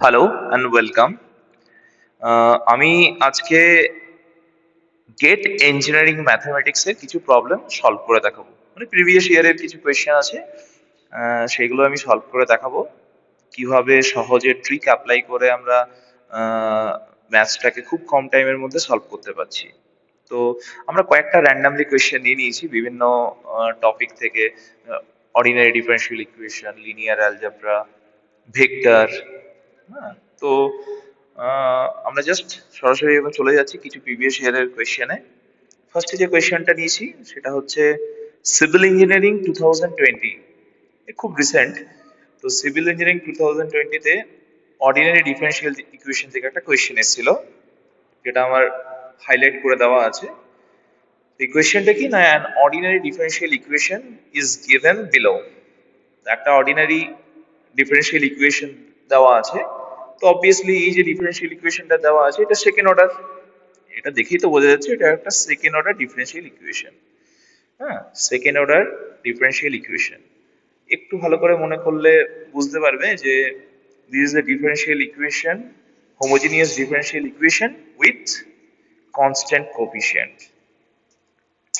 Hello and welcome. আমি আজকে gate engineering ম্যাথমেটিক্সের কিছু প্রবলেম সলভ করে দেখাবো। মানে প্রিভিয়াস ইয়ারের কিছু কোয়েশ্চেন আছে, সেগুলো আমি সলভ করে দেখাবো। কিভাবে সহজে ট্রিক অ্যাপ্লাই করে আমরা ম্যাথসটাকে খুব কম টাইমের মধ্যে সলভ করতে পারছি। তো আমরা কয়েকটা র্যান্ডামলি কোয়েশ্চেন নিয়ে নিয়েছি বিভিন্ন টপিক থেকে। Ordinary differential equation, linear algebra, vector. হ্যাঁ, তো আমরা জাস্ট সরাসরি এবার চলে যাচ্ছি কিছু প্রিভিয়াস ইয়ারের কোয়েশ্চেনে। ফার্স্টে যে কোয়েশ্চেনটা নিয়েছি সেটা হচ্ছে সিভিল ইঞ্জিনিয়ারিং 2020, খুব রিসেন্ট। তো সিভিল ইঞ্জিনিয়ারিং 2020-তে অর্ডিনারি ডিফারেনশিয়াল ইকুয়েশন থেকে একটা কোয়েশ্চেন এসেছিল, যেটা আমার হাইলাইট করে দেওয়া আছে। এই কোয়েশ্চেনটা কি না, an ordinary differential equation is given below. একটা অর্ডিনারি ডিফারেনশিয়াল ইকুয়েশন দেওয়া আছে। তো অবভিয়াসলি এই যে ডিফারেনশিয়াল ইকুয়েশনটা দেওয়া আছে এটা সেকেন্ড অর্ডার। এটা দেখেই তো বোঝা যাচ্ছে এটা একটা সেকেন্ড অর্ডার ডিফারেনশিয়াল ইকুয়েশন। হ্যাঁ, সেকেন্ড অর্ডার ডিফারেনশিয়াল ইকুয়েশন। একটু ভালো করে মনে করলে বুঝতে পারবে যে this is a differential equation, homogeneous differential equation with constant coefficient.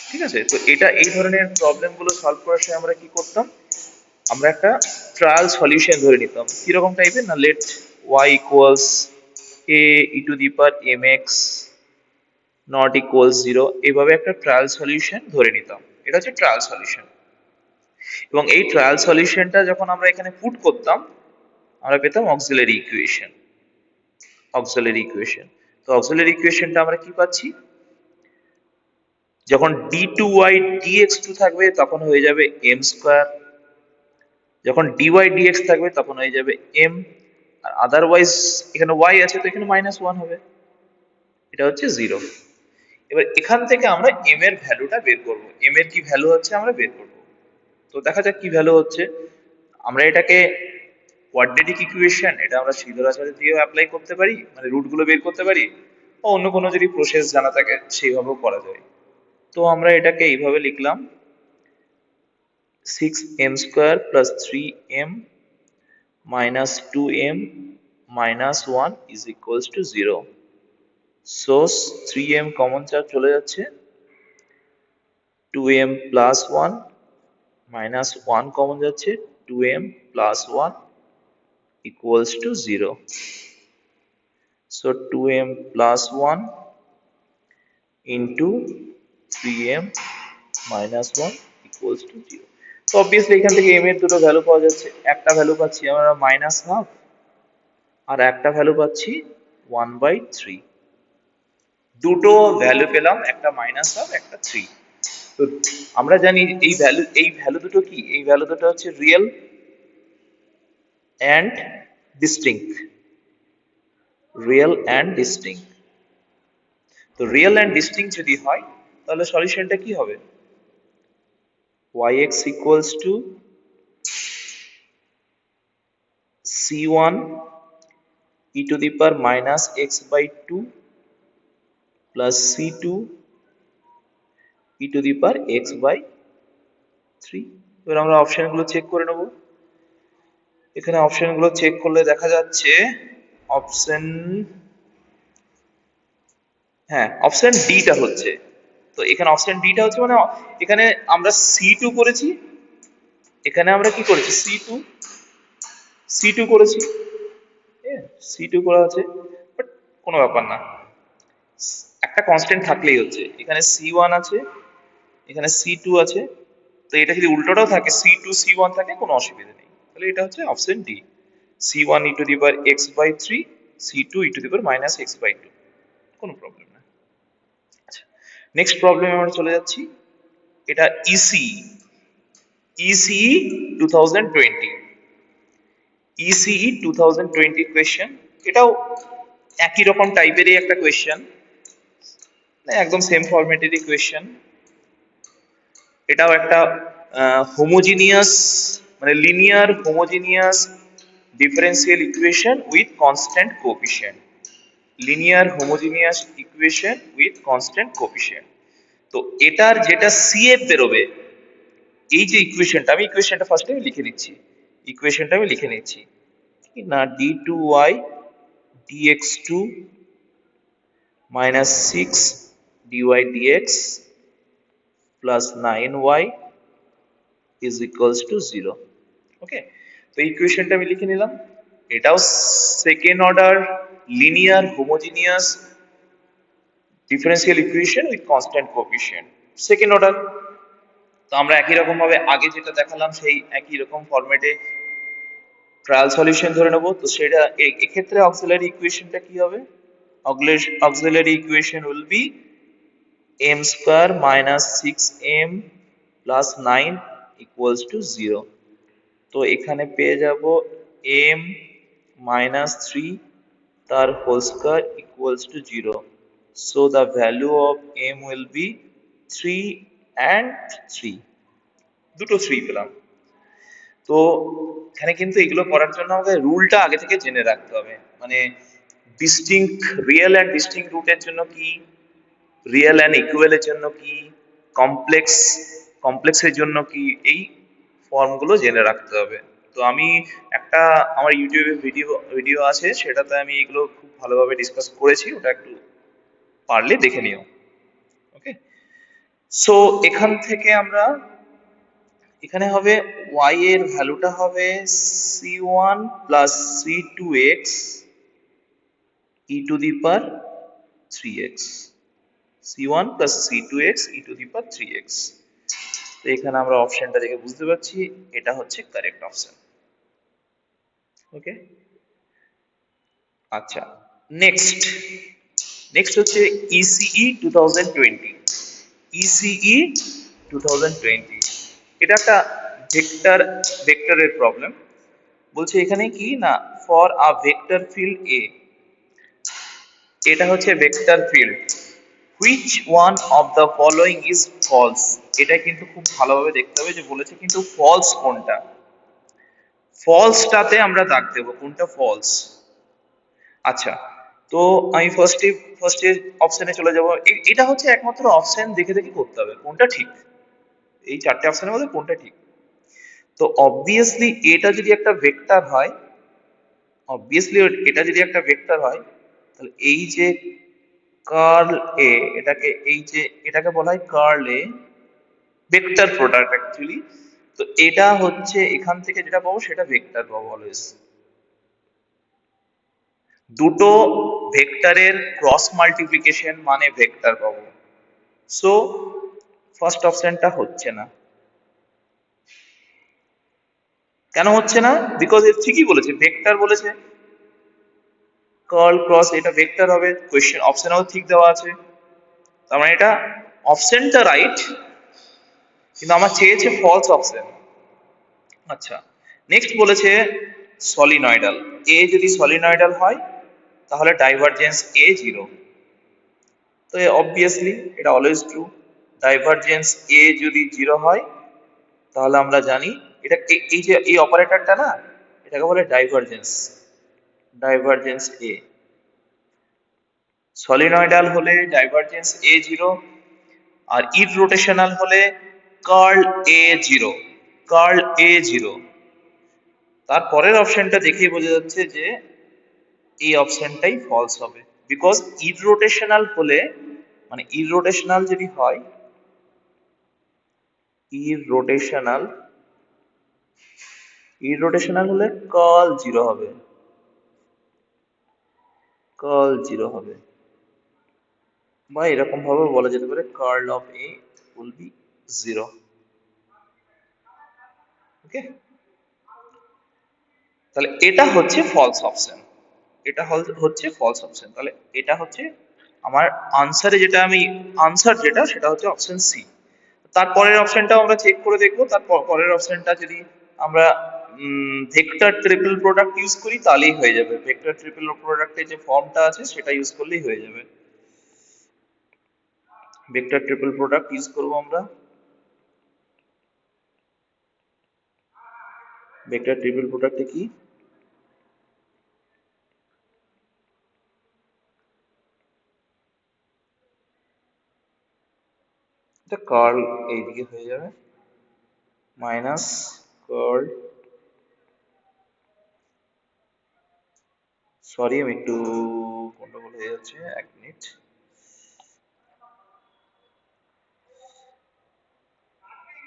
ঠিক আছে, তো এটা এই ধরনের প্রবলেম গুলো সলভ করার সময় আমরা কি করতাম, আমরা একটা ট্রায়াল সলিউশন ধরে নিতাম। কিরকম টাইপের না, let y equals a e to the power mx not equals 0, এইভাবে একটা ট্রায়াল সলিউশন ধরে নিতাম। এটা হচ্ছে ট্রায়াল সলিউশন। এবং এই ট্রায়াল সলিউশনটা যখন আমরা এখানে পুট করতাম আমরা পেতাম অক্সিলারি ইকুয়েশন। অক্সিলারি ইকুয়েশন, তো অক্সিলারি ইকুয়েশনটা আমরা কি পাচ্ছি, যখন d2y dx2 থাকবে তখন হয়ে যাবে m স্কয়ার, যখন dy dx থাকবে তখন হয়ে যাবে m, আর আদারওয়াইজ এখানে y আছে তো এখানে -1 হবে, এটা হচ্ছে 0। এবার এখান থেকে আমরা m এর ভ্যালুটা বের করব, m এর কি ভ্যালু হচ্ছে আমরা বের করব। তো দেখা যাক কি ভ্যালু হচ্ছে। আমরা এটাকে কোয়াড্রেটিক ইকুয়েশন, এটা আমরা শিলর আচার্য দিয়েও অ্যাপ্লাই করতে পারি, মানে রুট গুলো বের করতে পারি, বা অন্য কোনো যদি প্রসেস জানা থাকে সেইভাবেও করা যায়। তো আমরা এটাকে এইভাবে লিখলাম, 6m square plus 3m minus 2m minus 1 is equals to 0. So 3m common চলে যাচ্ছে, 2m plus 1 minus 1 কমন যাচ্ছে, 2m plus 1 equals to 0. So 2m plus 1 into 3m minus 1 equals to 0. তো অবভিয়াসলি এখান থেকে m এর দুটো value পাওয়া যাচ্ছে, একটা ভ্যালু পাচ্ছি আমরা -1/2 আর একটা ভ্যালু পাচ্ছি 1/3। দুটো ভ্যালু পেলাম, একটা -1/2 একটা 3। তো আমরা জানি এই ভ্যালু দুটো কি, এই ভ্যালু দুটো হচ্ছে real and distinct. Real and distinct, তো রিয়েল অ্যান্ড ডিস্টিংক্ট যদি হয় তাহলে সলিউশনটা কি হবে, yx equals to c1 e to the power minus x by 2 plus c2 e to the power x by 3। এবার আমরা অপশনগুলো চেক করে নেব। এখানে অপশনগুলো চেক করলে দেখা যাচ্ছে অপশন, হ্যাঁ অপশন ডিটা হচ্ছে। তো এখানে অপশন ডিটা হচ্ছে মানে এখানে আমরা c2 করেছি, এখানে আমরা কি করেছি c2 করেছি, c2 করা আছে, বাট কোনো ব্যাপার না, একটা কনস্ট্যান্ট থাকলেই হচ্ছে। এখানে c1 আছে, এখানে c2 আছে, তো এটা যদি উল্টোটাও থাকে c2 c1 থাকে কোনো অসুবিধা নেই। তাহলে এটা হচ্ছে option D, c1 e to the power x by 3, c2 e to the power minus x by 2, কোনো প্রবলেম না। আচ্ছা, নেক্সট প্রবলেমে আমরা চলে যাচ্ছি। এটা ইসিই 2020, ইসিই 2020 কোয়েশ্চেন। এটাও একই রকম টাইপেরই একটা কোয়েশ্চেন, একদম সেম ফরম্যাটেরই কোয়েশ্চেন। এটাও একটা হোমোজিনিয়াস মানে linear homogeneous differential equation with constant coefficient. Linear homogeneous equation with constant coefficient. তো এটার যেটা সিএফ বেরোবে, এই যে ইকুয়েশনটা, আমি ইকুয়েশনটা ফার্স্টে লিখে নিচ্ছি, ইকুয়েশনটা আমি লিখে নিচ্ছি। না d2y dx2 minus 6 dy dx plus 9y is equals to 0. ওকে, তো ইকুয়েশনটা আমি লিখে নিলাম। এটাও second order linear homogeneous differential equation with constant coefficient, second order. তো আমরা একই রকম ভাবে আগে যেটা দেখালাম সেই একই রকম ফরম্যাটে ট্রায়াল সলিউশন ধরে নেব। তো সেটা এক্ষেত্রে অক্সিলারি ইকুয়েশনটা কি হবে? Auxiliary equation will be m square minus 6m plus 9 equals to 0। তো এখানে পেয়ে যাব m minus 3 তার whole square equals to 0। So the value of m will be 3 and 3, দুটো 3 পেলাম। তো এখানে কিন্তু এগুলো করার জন্য আমাদের রুলটা আগে থেকে জেনে রাখতে হবে, মানে ডিস্টিংক্ট রিয়েল অ্যান্ড ডিস্টিংক্ট রুটের জন্য কি, রিয়েল অ্যান্ড ইকুয়ালের জন্য কি, কমপ্লেক্স কমপ্লেক্সের জন্য কি, এই ফর্মগুলো জেনে রাখতে হবে। তো আমি একটা আমার ইউটিউবে ভিডিও আছে, সেটাতে আমি এগুলো খুব ভালোভাবে ডিসকাস করেছি, ওটা একটু পারলে দেখে নিও। ওকে, সো এখান থেকে আমরা এখানে হবে y এর ভ্যালুটা হবে c1 plus c2x e to the power 3x, c1 plus c2x e to the power 3x। তো এখানে আমরা অপশনটা দেখে বুঝতে পারছি এটা হচ্ছে কারেক্ট অপশন। ওকে, আচ্ছা, নেক্সট নেক্সট হচ্ছে ইসিই 2020। ইসিই 2020 এটা একটা ভেক্টরের প্রবলেম। বলছে এখানে কি না, for a vector field A, এটা হচ্ছে vector field, which one of the following is false. এটা কিন্তু খুব ভালোভাবে দেখতে হবে যে বলেছে কিন্তু ফলস কোনটা, ফলসটাতে আমরা দাগ দেবো কোনটা ফলস। আচ্ছা, তো আমি ফার্স্টে অপশনে চলে যাব। এটা হচ্ছে একমাত্র অপশন দেখে দেখে করতে হবে কোনটা ঠিক, এই চারটে অপশনের মধ্যে কোনটা ঠিক। তো অবভিয়াসলি এটা যদি একটা ভেক্টর হয়, অবভিয়াসলি এটা যদি একটা ভেক্টর হয়, তাহলে এই যে কার্ল এ, এটাকে বলা হয় কার্ল এ, ভেক্টর প্রোডাক্ট অ্যাকচুয়ালি। তো এটা হচ্ছে এখান থেকে যেটা পাবো সেটা ভেক্টর পাবো অলওয়েজ। দুটো ভেক্টরের ক্রস মাল্টিপ্লিকেশন মানে ভেক্টর পাবো। সো ফার্স্ট অপশনটা হচ্ছে না। কেন হচ্ছে না? বিকজ এর ঠিকই বলেছে, ভেক্টর বলেছে, কার্ল ক্রস এটা ভেক্টর হবে, কোয়েশ্চেন অপশনেও ঠিক দেওয়া আছে, তার মানে এটা অপশনটা রাইট, কিন্তু আমার চেয়েছে ফলস অপশন। আচ্ছা, নেক্সট বলেছে সলিনয়েডাল। এ যদি সলিনয়েডাল হয় তাহলে ডাইভারজেন্স এ 0। তো অবভিয়াসলি এটা অলওয়েজ ট্রু, ডাইভারজেন্স এ যদি 0 হয় তাহলে আমরা জানি এটা এই যে এই অপারেটরটা না, এটাকে বলে ডাইভারজেন্স, ডাইভারজেন্স এ। সলিনয়েডাল হলে ডাইভারজেন্স এ 0, আর ইররোটেশনাল হলে কার্ল এ 0, কার্ল এ 0। তারপরের অপশনটা দেখেই বোঝা যাচ্ছে যে এই অপশনটাই ফলস হবে, বিকজ ইররোটেশনাল হলে, মানে ইররোটেশনাল যদি হয়, ইররোটেশনাল ইররোটেশনাল হলে কার্ল 0 হবে, কার্ল 0 হবে, বা এরকম ভাবে বলা যেতে পারে curl of A will be 0। Okay, তাহলে এটা হচ্ছে ফলস অপশন, এটা হচ্ছে ফলস অপশন। তাহলে এটা হচ্ছে আমার আনসারে, যেটা আমি আনসার যেটা সেটা হচ্ছে অপশন সি। তারপরের অপশনটাও আমরা চেক করে দেখবো। তারপর পরের অপশনটা যদি আমরা ভেক্টর ট্রিপল প্রোডাক্ট ইউজ করি তাহলেই হয়ে যাবে, ভেক্টর ট্রিপল প্রোডাক্টের যে ফর্মটা আছে সেটা ইউজ করলেই হয়ে যাবে। ভেক্টর ট্রিপল প্রোডাক্ট ইউজ করবো আমরা। ভেক্টর ট্রিপল প্রোডাক্টে কি, এটা কার্ল এইদিকে হয়ে যাবে, মাইনাস কার্ল সরি আমি একটু গন্ডগোল হয়ে যাচ্ছে, 1 মিনিট।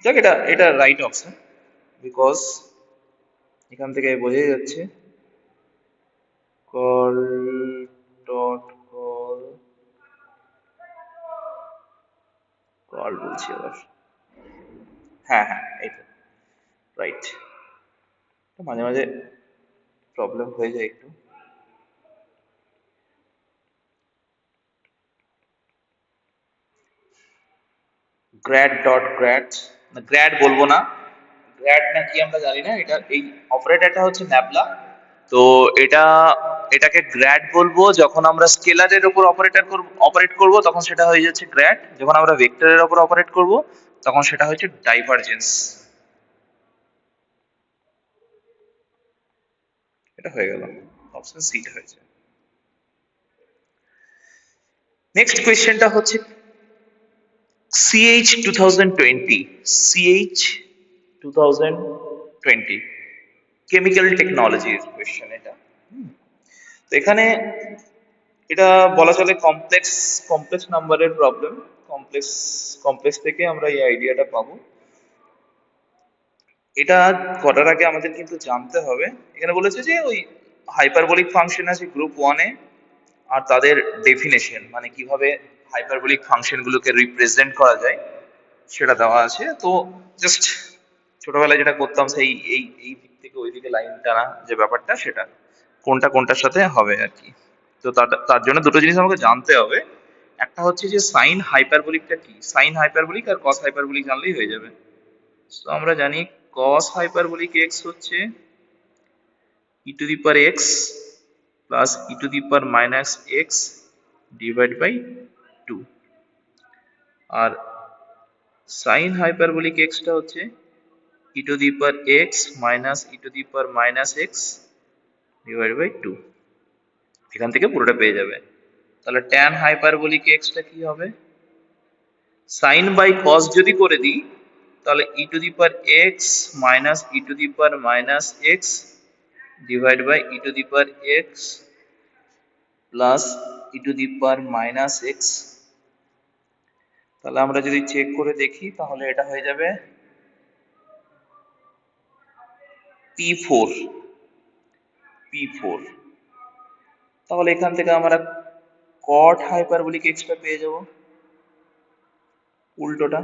দেখ, এটা এটা রাইট অপশন, বিকজ এখান থেকে বোঝাই যাচ্ছে কল ডট কল, কল বলছি আবার, হ্যাঁ হ্যাঁ এইটা রাইট। মাঝে মাঝে প্রবলেম হয়ে যায় একটু। গ্র্যাড ডট গ্র্যাড, না গ্র্যাড বলবো না, গ্র্যাড না কি আমরা জানি না, এটা এই অপারেটরটা হচ্ছে ন্যাবলা। তো এটা এটাকে গ্র্যাড বলবো যখন আমরা স্কেলারের উপর অপারেট করব তখন সেটা হয়ে যাচ্ছে গ্র্যাড, যখন আমরা ভেক্টরের উপর অপারেট করব তখন সেটা হচ্ছে ডাইভারজেন্স। এটা হয়ে গেল, অপশন সিটা হয়েছে। নেক্সট কোয়েশ্চেনটা হচ্ছে CH 2020, CH 2020 কেমিক্যাল টেকনোলজির কোয়েশ্চেন এটা। তো এখানে এটা বলা চলে কমপ্লেক্স কমপ্লেক্স নাম্বারের প্রবলেম। কমপ্লেক্স কমপ্লেক্স থেকে আমরা এই আইডিয়াটা পাবো। এটা করার আগে আমাদের কিন্তু জানতে হবে, এখানে বলেছে যে ওই হাইপারবোলিক ফাংশন আছে গ্রুপ 1-এ, আর তাদের ডেফিনেশন মানে কিভাবে হাইপারবোলিক ফাংশনগুলোকে রিপ্রেজেন্ট করা যায় সেটা দেওয়া আছে। তো জাস্ট ছোটবেলায় যেটা করতাম সেই এই এই দিক থেকে ওই দিকে লাইন টানা যে ব্যাপারটা, সেটা কোনটা কোনটার সাথে হবে আর কি। তো তার তার জন্য দুটো জিনিস আমাকে জানতে হবে। একটা হচ্ছে যে সাইন হাইপারবোলিকটা কি, সাইন হাইপারবোলিক আর কস হাইপারবোলিক জানলেই হয়ে যাবে। তো আমরা জানি কস হাইপারবোলিক এক্স হচ্ছে e to the power x plus e to the power minus x divide by 2, আর সাইন হাইপারবোলিক এক্সটা হচ্ছে e to the power x minus e to the power minus x divide by 2। এখান থেকে পুরোটা পেয়ে যাবে। তাহলে ট্যান হাইপারবোলিক এক্সটা কি হবে, সাইন বাই কস যদি করে দিই তাহলে e to the power x minus e to the power minus x divide by e to the power x plus e to the power minus x. তাহলে আমরা যদি check করে দেখি তাহলে এটা হয়ে যাবে P4, P4। তাহলে এখান থেকে আমরা কট হাইপারবোলিক এক্সটা পেয়ে যাব, উল্টোটা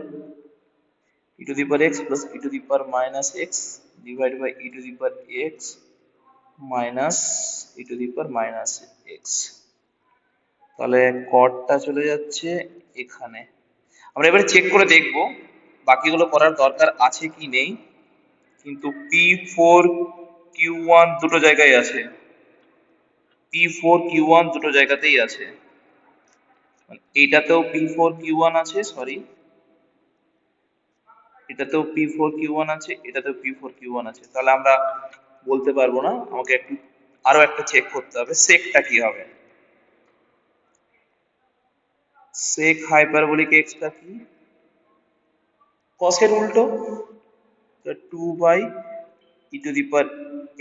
e to the power x plus e to the power minus x divide by e to the power x minus e to the power minus x. তাহলে কটটা চলে যাচ্ছে এখানে। আমরা এবারে চেক করে দেখব বাকিগুলো করার দরকার আছে কি নেই, কিন্তু P4 Q1 দুটো জায়গায় আছে, P4 Q1 দুটো জায়গাতেই আছে। এইটাতেও P4 Q1 আছে, সরি এটাতেও P4 Q1 আছে, এটাতেও P4 Q1 আছে। তাহলে আমরা বলতে পারবো না, আমাকে একটু আরো একটা চেক করতে হবে সেকটা কি হবে। সেক হাইপারবোলিক এক্সটা কি, কসের উল্টো, 2 by e to the power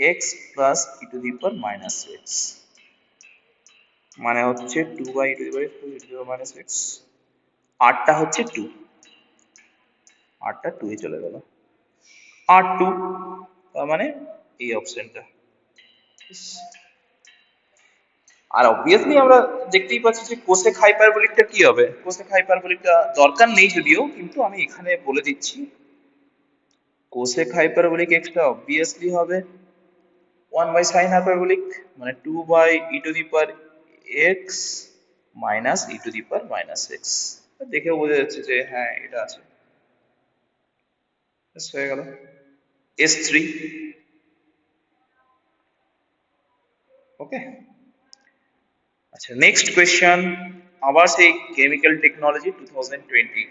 x plus e to the power minus x, মানে হচ্ছে 2 by e to the power minus x. আরটা হচ্ছে 2, আরটা 2 এ চলে গেল, আর 2, তার মানে এই অপশনটা। আর অবভিয়াসলি আমরা দেখতেই পাচ্ছি যে কোসেক হাইপারবোলিকটা কি হবে। কোসেক হাইপারবোলিকটা দরকার নেই যদিও, কিন্তু আমি এখানে বলে দিচ্ছি কোসেক হাইপারবোলিক এক্সটা অবভিয়াসলি হবে 1 বাই সাইন হাইপারবোলিক, মানে 2 by e to the power x minus e to the power minus x. দেখেও বোঝা যাচ্ছে যে হ্যাঁ এটা আছে, হয়ে গেল S3। ওকে, আচ্ছা নেক্সট কোয়েশ্চেন আবার সেই কেমিক্যাল টেকনোলজি 2020,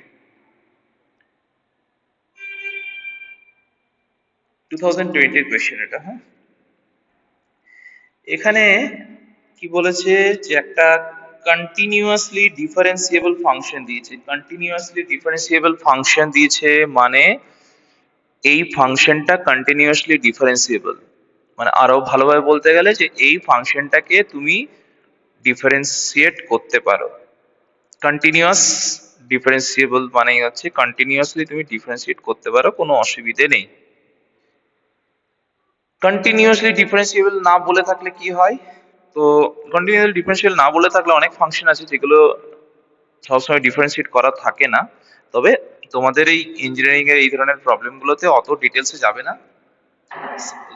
2020 এর কোয়েশ্চেন এটা। হ্যাঁ, এখানে কি বলেছে যে একটা কন্টিনিউয়াসলি ডিফারেন্সিয়েবল ফাংশন দিয়েছে, কন্টিনিউয়াসলি ডিফারেন্সিয়েবল ফাংশন দিয়েছে মানে এই ফাংশনটা কন্টিনিউয়াসলি ডিফারেন্সিয়েবল। মানে আরো ভালোভাবে বলতে গেলে যে এই ফাংশনটাকে তুমি ডিফারেন্সিয়েট করতে পারো। কন্টিনিউয়াস ডিফারেন্সিয়েবল মানেই হচ্ছে কন্টিনিউয়াসলি তুমি ডিফারেন্সিয়েট করতে পারো, কোনো অসুবিধে নেই। কন্টিনিউয়াসলি ডিফারেন্সিয়েবল না বলে থাকলে কি হয়, তো কন্টিনিউয়াসলি ডিফারেন্সিয়েবল না বলে থাকলে অনেক ফাংশন আছে যেগুলো সবসময় ডিফারেন্সিয়েট করা থাকে না। তবে তোমাদের এই ইঞ্জিনিয়ারিং এর এই ধরনের প্রবলেম গুলোতে অত ডিটেলসে যাবে না,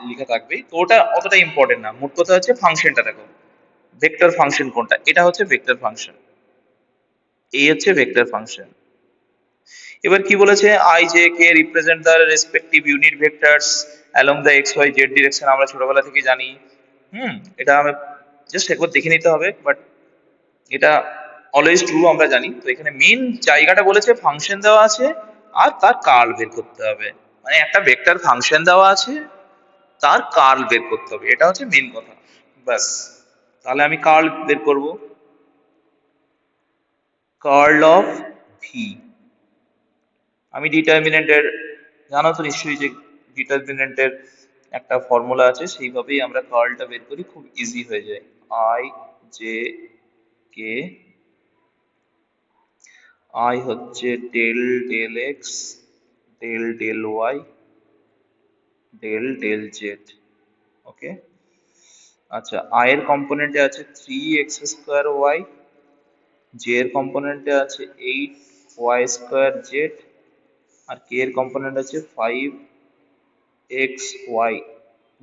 লেখা থাকবেই তো, ওটা অতটা ইম্পর্টেন্ট না। মোট কথা হচ্ছে ফাংশনটা দেখো, ভেক্টর ফাংশন কোনটা, এটা হচ্ছে ভেক্টর ফাংশন, এই হচ্ছে ভেক্টর ফাংশন। এবার কি বলেছে, I J K represent the respective unit vectors along the X Y Z direction, আমরা ছোটবেলা থেকে জানি। এটা আমি জাস্ট একবার দেখে নিতে হবে, বাট এটা অলওয়েজ ট্রু আমরা জানি। তো এখানে মেন জায়গাটা বলেছে ফাংশন দেওয়া আছে আর তার কার্ল বের করতে হবে, মানে একটা ভেক্টর ফাংশন দেওয়া আছে, তার কার্ল বের করতে হবে, এটা হচ্ছে মেন কথা। ব্যাস, তাহলে আমি কার্ল বের করব, কার্ল অফ ভি। আমি ডিটারমিনেন্টের, জানো তো নিশ্চয়ই যে ডিটারমিনেন্টের একটা ফর্মুলা আছে, সেইভাবেই আমরা কার্লটা বের করি, খুব ইজি হয়ে যায়। আই জে কে, আই হচ্ছে del del x, del del y, del del z. Okay, আচ্ছা, আই এর কম্পোনেন্টে আছে 3x² y, জে এর কম্পোনেন্টে আছে 8y² z, আর কে এর কম্পোনেন্ট আছে 5xy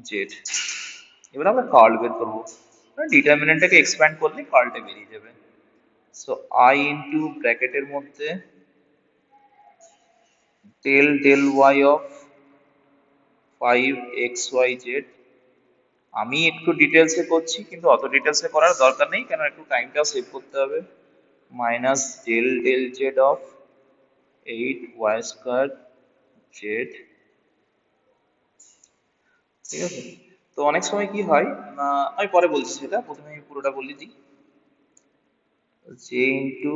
z। এবার আমরা কার্ল বের করবো, ডিটারমিনেন্টটাকে এক্সপ্যান্ড করলে কার্লটা বেরিয়ে যাবে। সো আই ইন্টু ব্র্যাকেটের মধ্যে del del Y of 5xy z। আমি একটু ডিটেলসে করছি, কিন্তু অত ডিটেলসে করার দরকার নেই, কারণ একটু টাইমটাও সেভ করতে হবে। Minus del del Z of 8y² z। ঠিক আছে, তো অনেক সময় কি হয় না, আমি পরে বলছি সেটা, প্রথমে আমি পুরোটা বলে দিই। জে ইন্টু,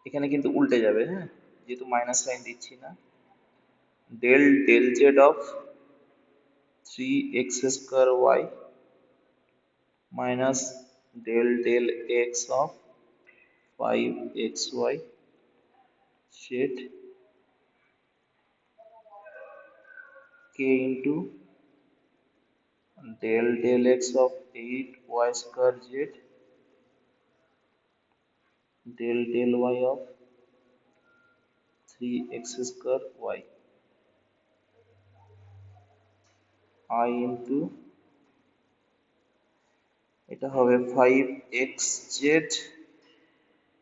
এখানে কিন্তু উল্টে যাবে, হ্যাঁ, যেহেতু মাইনাস সাইন দিচ্ছি না, del del Z of 3x² y minus del del X of 5xy z, k into del del x of 8y² z, del del y of 3x² y, I into, এটা হবে 5xz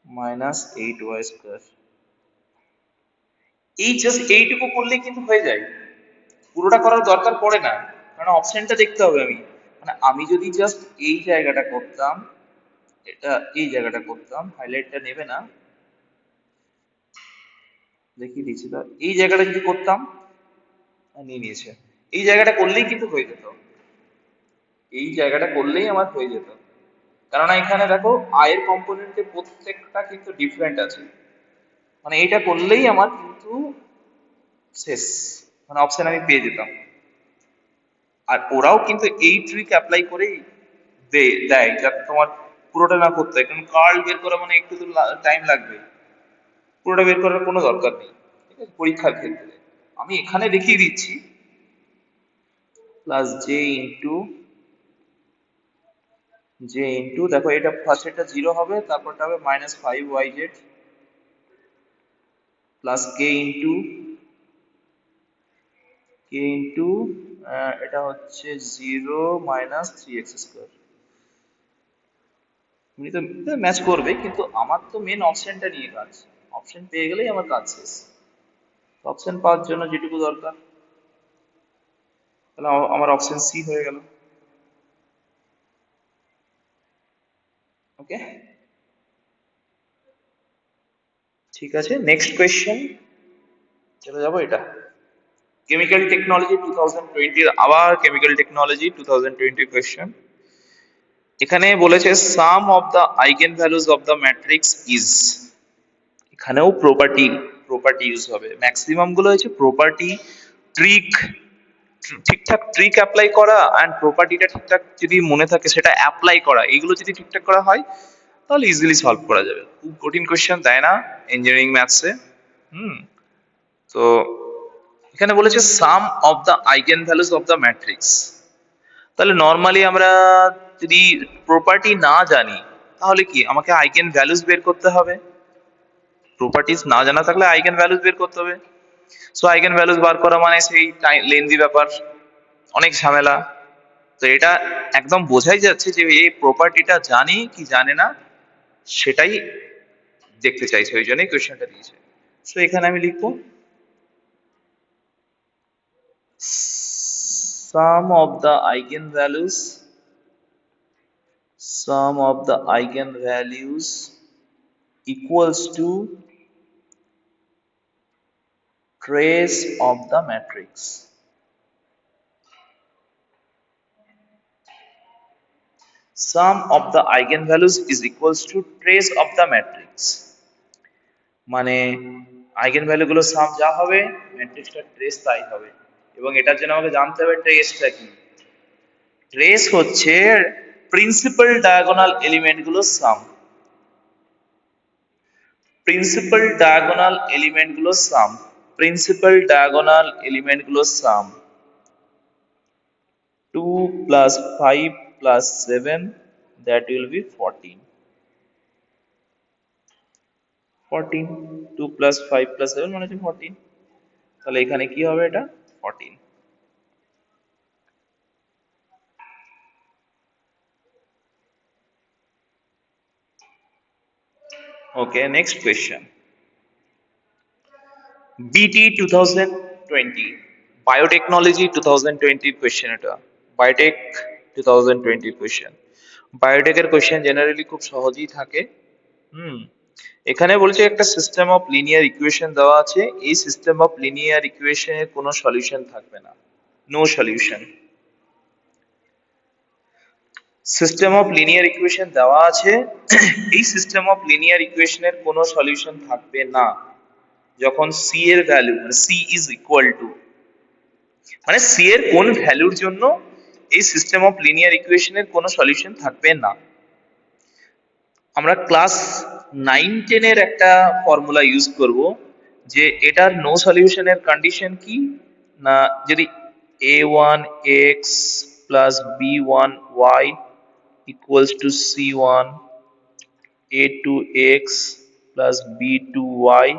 minus 8y²। এই just এইটুকু করলেই কিন্তু হয়ে যায়, পুরোটা করার দরকার পড়ে না, কারণ অপশনটা দেখতে হবে। মানে আমি যদি জাস্ট এই জায়গাটা করতাম, এটা এই জায়গাটা করতাম, হাইলাইটটা নেবে না, দেখিয়ে দিচ্ছি, তো এই জায়গাটা যদি করতাম, নিয়ে নিয়েছে, এই জায়গাটা করলেই কিন্তু হয়ে যেত, এই জায়গাটা করলেই আমার হয়ে যেত। কারণ এখানে দেখো আয়ের কম্পোনেন্টে প্রত্যেকটা কিন্তু ডিফারেন্ট আছে, মানে এটা করলেই আমার কিন্তু শেষ, মানে অপশন আমি পেয়ে যেতাম। আর ওরাও কিন্তু এই ট্রিক অ্যাপ্লাই করেই দেয়, যাতে তোমার পুরোটা না করতে হয়, কারণ কার্ল বের করা মানে একটু তো টাইম লাগবে, পুরোটা বের করার কোনো দরকার নেই। ঠিক আছে, পরীক্ষার ক্ষেত্রে আমি এখানে দেখিয়ে দিচ্ছি, প্লাস জে ইন্টু, দেখো এটা ফার্স্ট এটা 0 হবে, তারপরটা হবে মাইনাস 5yz প্লাস কে ইন্টু এটা হচ্ছে 0 মাইনাস 3x²। তুমি তো ম্যাচ করবে, কিন্তু আমার তো মেন অপশনটা নিয়ে কাজ, অপশন পেয়ে গেলেই আমার কাজ শেষ। অপশন পাওয়ার জন্য যেটুকু দরকার, তাহলে আমার অপশন সি হয়ে গেল। ওকে, ঠিক আছে, নেক্সট কোয়েশ্চেন চলে যাবো। এটা কেমিক্যাল টেকনোলজি 2020, আবার কেমিক্যাল টেকনোলজি 2020 কোয়েশ্চেন। এখানে বলেছে sum of the eigen values of the matrix is, এখানেও প্রপার্টি ইউজ হবে, ম্যাক্সিমাম গুলো হচ্ছে প্রপার্টি ট্রিক, ঠিকঠাক ট্রিক অ্যাপ্লাই করা অ্যান্ড প্রপার্টিটা ঠিকঠাক যদি মনে থাকে সেটা অ্যাপ্লাই করা, এগুলো যদি ঠিকঠাক করা হয় তাহলে ইজিলি সলভ করা যাবে। খুব কঠিন কোয়েশ্চেন দেয় না ইঞ্জিনিয়ারিং ম্যাথসে। হুম। তো এখানে বলেছে sum of the eigen values of the matrix. তাহলে নর্মালি আমরা যদি প্রপার্টি না জানি তাহলে কি আমাকে আইগেন ভ্যালুস বের করতে হবে। প্রপার্টিজ না জানা থাকলে আইগেন ভ্যালুস বের করতে হবে। সো আইগেন ভ্যালুস বার করা মানে সেই লেন্দি ব্যাপার, অনেক ঝামেলা। তো এটা একদম বোঝাই যাচ্ছে যে এই প্রপার্টিটা জানি কি জানে না সেটাই দেখতে চাইছে, ওই জন্যই কোয়েশ্চেনটা দিয়েছে। সো এখানে আমি লিখবো sum of the eigenvalues, sum of the eigenvalues equals to trace of the matrix. Sum of the eigenvalues is equals to trace of the matrix. মানে আইগেন ভ্যালু গুলো সাম যা হবে ম্যাট্রিক্সটা ট্রেস তাই হবে। এবং এটার জন্য আমাকে জানতে হবে ট্রেসটা কি। ট্রেস হচ্ছে প্রিন্সিপাল ডায়াগোনাল এলিমেন্ট গুলোর সাম। প্রিন্সিপাল ডায়াগোনাল এলিমেন্ট গুলোর সাম। প্রিন্সিপাল ডায়াগোনাল এলিমেন্ট গুলোর সাম 2 plus 5 plus 7, that will be 14. 14, 2 plus 5 plus 7 মানে হচ্ছে 14। তাহলে এখানে কি হবে, এটা 14। ওকে, নেক্সট কোয়েশ্চেন। বিটি 2020 বায়োটেকনোলজি 2020 কোয়েশ্চেন। এটা বায়োটেক 2020 কোয়েশ্চেন। বায়োটেকের কোয়েশ্চেন জেনারেলি খুব সহজই থাকে। হুম। এখানে বলছে একটা সিস্টেম অফ লিনিয়ার ইকুয়েশন দেওয়া আছে, এই সিস্টেম অফ লিনিয়ার ইকুয়েশনের কোনো সলিউশন থাকবে না, no solution. System of linear equation দেওয়া আছে, এই সিস্টেম অফ লিনিয়ার ইকুয়েশনের কোনো সলিউশন থাকবে না যখন সি এর ভ্যালু মানে সি ইজ ইকুয়াল টু, মানে সি এর কোন ভ্যালুর জন্য এই সিস্টেম অফ লিনিয়ার ইকুয়েশনের কোনো সলিউশন থাকবে না। আমরা ক্লাস 9-10 এর একটা ফর্মুলা ইউজ করব যে এটার নো সলিউশনের কন্ডিশন কি না, যদি a1x plus b1y equals to c1, a2x plus b2y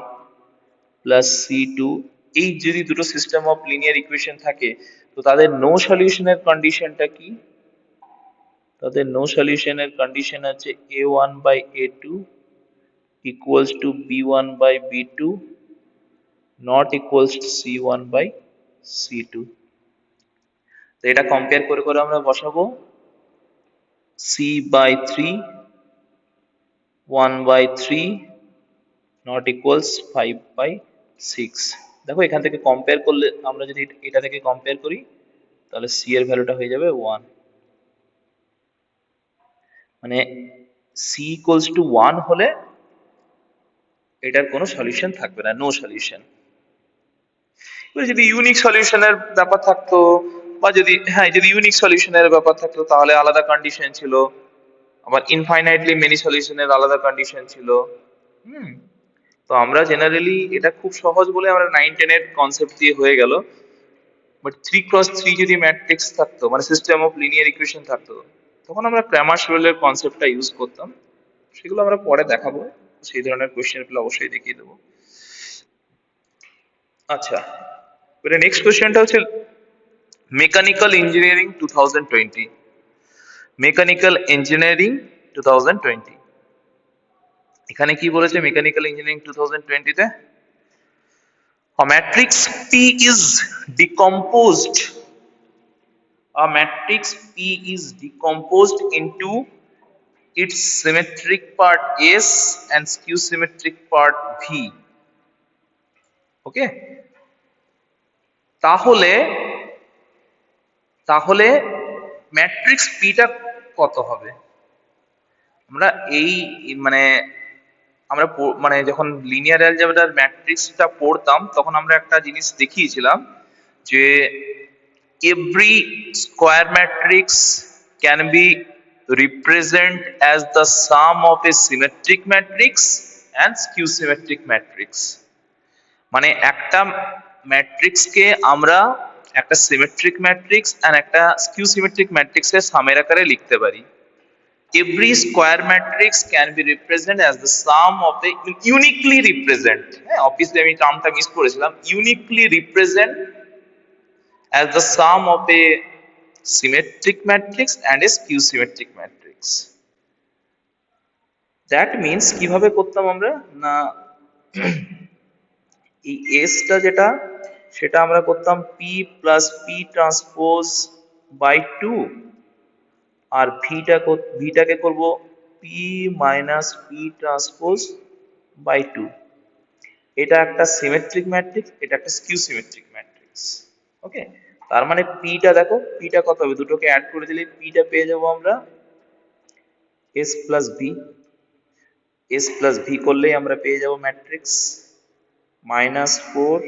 plus c2, এই যদি দুটো সিস্টেম অফ লিনিয়ার ইকুয়েশন থাকে তো তাদের নো সলিউশনের কন্ডিশনটা কি, তাদের নো সলিউশনের কন্ডিশন আছে a1 by a2 equals to b1 by b2 not equals to c1 by c2। তো এটা কম্পেয়ার করে করে আমরা বসাবো c by 3 1 by 3 not equals 5 by 6। দেখো এখান থেকে কম্পেয়ার করলে, আমরা যদি এটা থেকে কম্পেয়ার করি তাহলে c এর ভ্যালুটা হয়ে যাবে 1, মানে c equals to 1 হলে এটার কোনো সলিউশন থাকবে না, নো সলিউশন। যদি ইউনিক সলিউশনের ব্যাপার থাকতো বা যদি যদি ইউনিক সলিউশনের ব্যাপার থাকতো তাহলে আলাদা কন্ডিশন ছিল, আবার ইনফাইনাইটলি মেনি সলিউশনের আলাদা কন্ডিশন ছিল। হুম। তো আমরা জেনারেলি এটা খুব সহজ বলে আমরা 9-10 এর কনসেপ্ট দিয়ে হয়ে গেল, বাট 3x3 যদি ম্যাট্রিক্স থাকতো মানে সিস্টেম অফ লিনিয়ার ইকুয়েশন থাকতো তখন আমরা ক্র্যামারস রুলের কনসেপ্টটা ইউজ করতাম, সেগুলো আমরা পরে দেখাবো, সেই ধরনের কোয়েশ্চেন গুলো অবশ্যই দেখিয়ে দেবো। আচ্ছা, এবারে নেক্সট কোয়েশ্চেনটা হচ্ছে মেকানিক্যাল ইঞ্জিনিয়ারিং 2020। মেকানিক্যাল ইঞ্জিনিয়ারিং 2020 এখানে কি বলেছে মেকানিক্যাল ইঞ্জিনিয়ারিং 2020 তে, a matrix P is decomposed, a matrix P is decomposed into its symmetric part S and skew symmetric part V। ওকে, তাহলে তাহলে ম্যাট্রিক্স পিটা কত হবে। আমরা এই মানে আমরা মানে যখন লিনিয়ার অ্যালজেব্রার ম্যাট্রিক্সটা পড়তাম তখন আমরা একটা জিনিস দেখিয়েছিলাম যে every square matrix can be represented as the sum of a symmetric matrix and skew symmetric matrix. মানে একটা ম্যাট্রিক্সকে আমরা একটা সিমেট্রিক ম্যাট্রিক্স আর একটা স্কিউ সিমেট্রিক ম্যাট্রিক্সের সামের আকারে লিখতে পারি। Every square matrix can be represented as the sum of the uniquely represent, হ্যাঁ obviously আমি টার্মটা মিস করেছিলাম, uniquely represent as the sum of a symmetric matrix and a skew symmetric matrix. That means কিভাবে করতাম আমরা না, এই এসটা যেটা সেটা আমরা করতাম P plus P transpose by two, আর ভিটাকে করব P minus P transpose by two. এটা একটা সিমেট্রিক ম্যাট্রিক্স, এটা একটা স্কিউ সিমেট্রিক ম্যাট্রিক্স। ওকে, তার মানে পিটা দেখো, পিটা কত হবে, দুটোকে অ্যাড করে দিলে পিটা পেয়ে যাবো আমরা S plus V. S plus V করলেই আমরা পেয়ে যাবো ম্যাট্রিক্স -4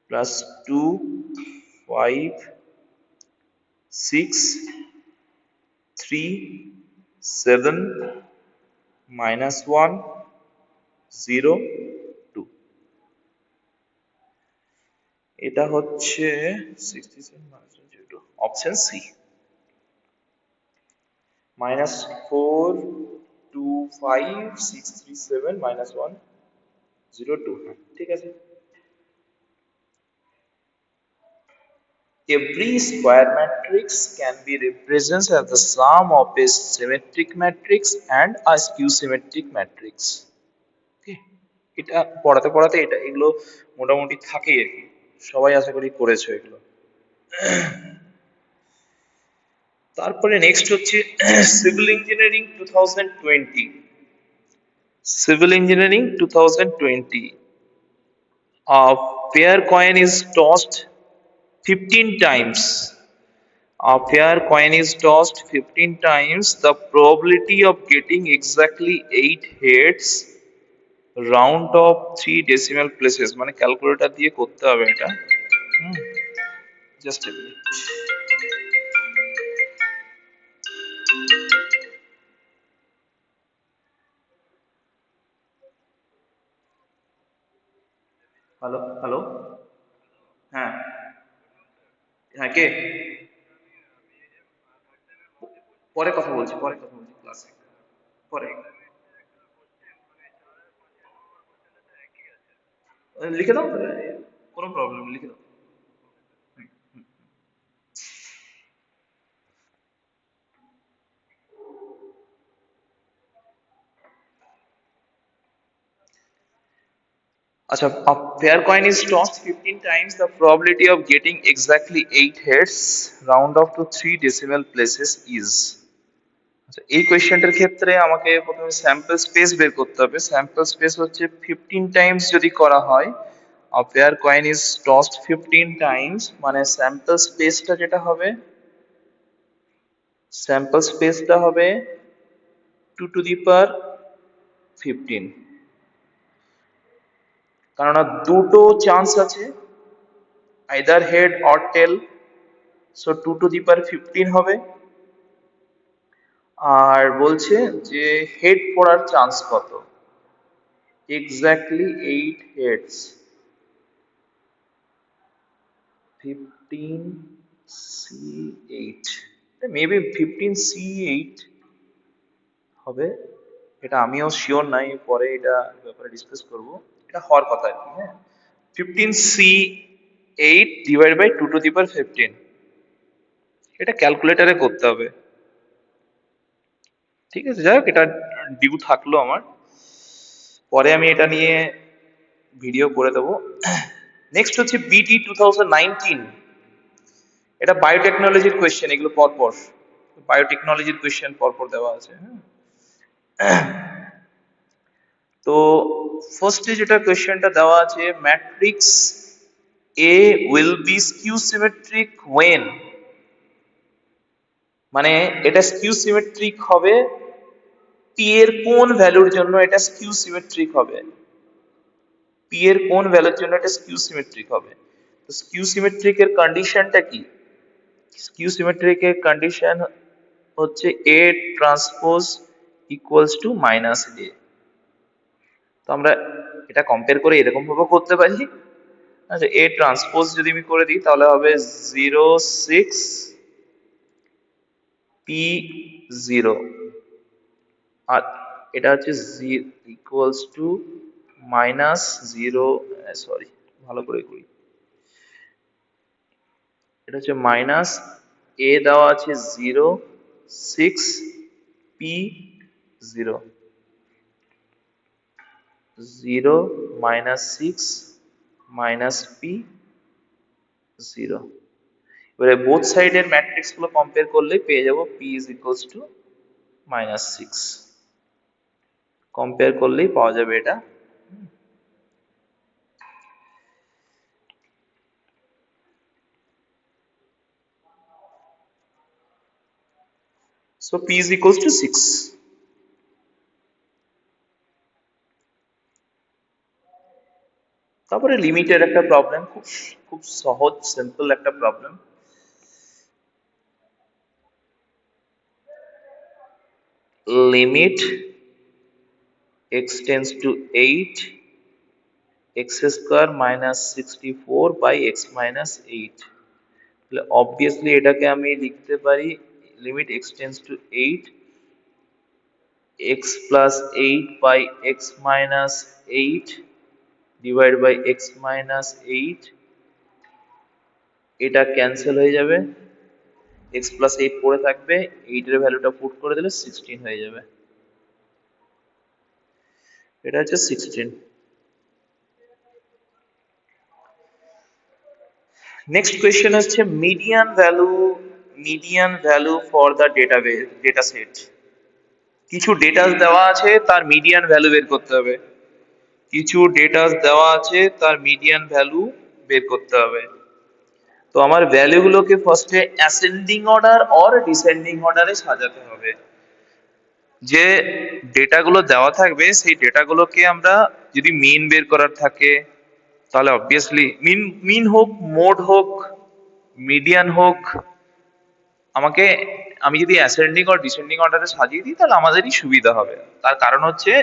প্লাস 2 5 6 3 7 -1 0 2। এটা হচ্ছে 67 অপশন সি, -4 2 5 6 3 7 -1 0 2। ঠিক আছে। Every square matrix can be represented as the sum of a symmetric matrix and a skew symmetric matrix. Okay, এটা পড়াতে পড়াতে এটা এগুলো মোটামুটি থাকেই আর কি, সবাই আশা করি করেছো এগুলো। তারপরে নেক্সট হচ্ছে civil engineering 2020। Civil engineering 2020, a pair coin is tossed 15 times. A pair coin is tossed 15 times. The probability of getting exactly 8 heads round of 3 decimal places, মানে ক্যালকুলেটর দিয়ে করতে হবে এটা। Just a minute. Hello hello, হ্যাঁ হ্যাঁ কে, পরে কথা বলছি, পরে কথা বলছি ক্লাসে, পরে লিখে দাও, কোনো প্রবলেম, লিখে দাও। আচ্ছা, a pair coin is tossed 15 times. The probability of getting exactly 8 heads round off to 3 decimal places is. আচ্ছা, এই কোয়েশ্চেনটার ক্ষেত্রে আমাকে প্রথমে স্যাম্পল স্পেস বের করতে হবে। স্যাম্পল স্পেস হচ্ছে 15 টাইমস যদি করা হয়, a pair coin is tossed 15 Times, মানে স্যাম্পল স্পেসটা যেটা হবে, স্যাম্পল স্পেসটা হবে 2 টু দি পাওয়ার 15, কারণ দুটো চান্স আছে, either head or tail, so 2 to the power 15 হবে। আর বলছে যে হেড পড়ার চান্স কত, exactly 8 heads, 15C8, maybe 15C8 হবে, এটা আমিও শিওর নাই, পরে এটা ব্যাপারে ডিসকাস করব, এটা হওয়ার কথা আর কি। হ্যাঁ, 15C8 divide by 2 to the power 15, এটা ক্যালকুলেটরে করতে হবে। ঠিক আছে, যাই হোক, এটা ডিউ থাকলো আমার, পরে আমি এটা নিয়ে ভিডিও করে দেবো। নেক্সট হচ্ছে বিটি 2019, এটা বায়োটেকনোলজির কোয়েশ্চেন, এগুলো পরপর বায়োটেকনোলজির কোয়েশ্চেন পরপর দেওয়া আছে। তো ফার্স্টে যেটা কোয়েশ্চেনটা দেওয়া আছে, matrix A will be skew symmetric when, মানে এটা স্কিউ সিমেট্রিক হবে পি এর কোন ভ্যালুর জন্য এটা স্কিউ সিমেট্রিক হবে, পি এর কোন ভ্যালুর জন্য এটা স্কিউ সিমেট্রিক হবে। স্কিউ সিমেট্রিক এর কন্ডিশনটা কি? স্কিউ সিমেট্রিক এর কন্ডিশন হচ্ছে A transpose equals to minus A. তো আমরা এটা কম্পেয়ার করে এরকম ভাবে করতে পারি। আচ্ছা, এ ট্রান্সপোজ যদি আমি করে দিই তাহলে হবে 0 6 P0, আর এটা হচ্ছে ইকুয়ালস টু মাইনাস 0, সরি ভালো করে করি, এটা হচ্ছে মাইনাস এ দেওয়া আছে 0 6 P0, 0 -6 -P0। এবারে বোথ সাইডের ম্যাট্রিক্স গুলো কম্পেয়ার করলে পেয়ে যাবো P is equals two -6। Compare করলেই পাওয়া যাবে এটা। So P is equals two 6। তারপরে লিমিটের একটা প্রবলেম, খুব খুব সহজ সিম্পল একটা problem. Limit x tends to 8 x square minus 64 by x minus 8। তাহলে অবভিয়াসলি এটাকে আমি লিখতে পারি limit x tends to 8 x plus 8 by x minus 8 divided by x minus 8। এটা ক্যান্সেল হয়ে যাবে, x plus 8 পড়ে থাকবে, 8 এর ভ্যালুটা পুট করে দিলে 16 হয়ে যাবে। এটা হচ্ছে 16। নেক্সট কোয়েশ্চেন হচ্ছে median value for the data set. কিছু ডেটা দেওয়া আছে, তার মিডিয়ান ভ্যালু বের করতে হবে। কিছু ডেটা দেওয়া আছে, তার মিডিয়ান ভ্যালু বের করতে হবে। তো আমার ভ্যালুগুলোকে ফার্স্টে অ্যাসেন্ডিং অর্ডার অর ডিসেন্ডিং অর্ডারে সাজাতে হবে। যে ডেটাগুলো দেওয়া থাকবে সেই ডেটাগুলোকে আমরা যদি মিন বের করার থাকে তাহলে অবভিয়াসলি মিন হোক, মোড হোক, মিডিয়ান হোক, আমি যদি অ্যাসেন্ডিং অর ডিসেন্ডিং অর্ডারে সাজিয়ে দিই তাহলে আমাদেরই সুবিধা হবে। তার কারণ হচ্ছে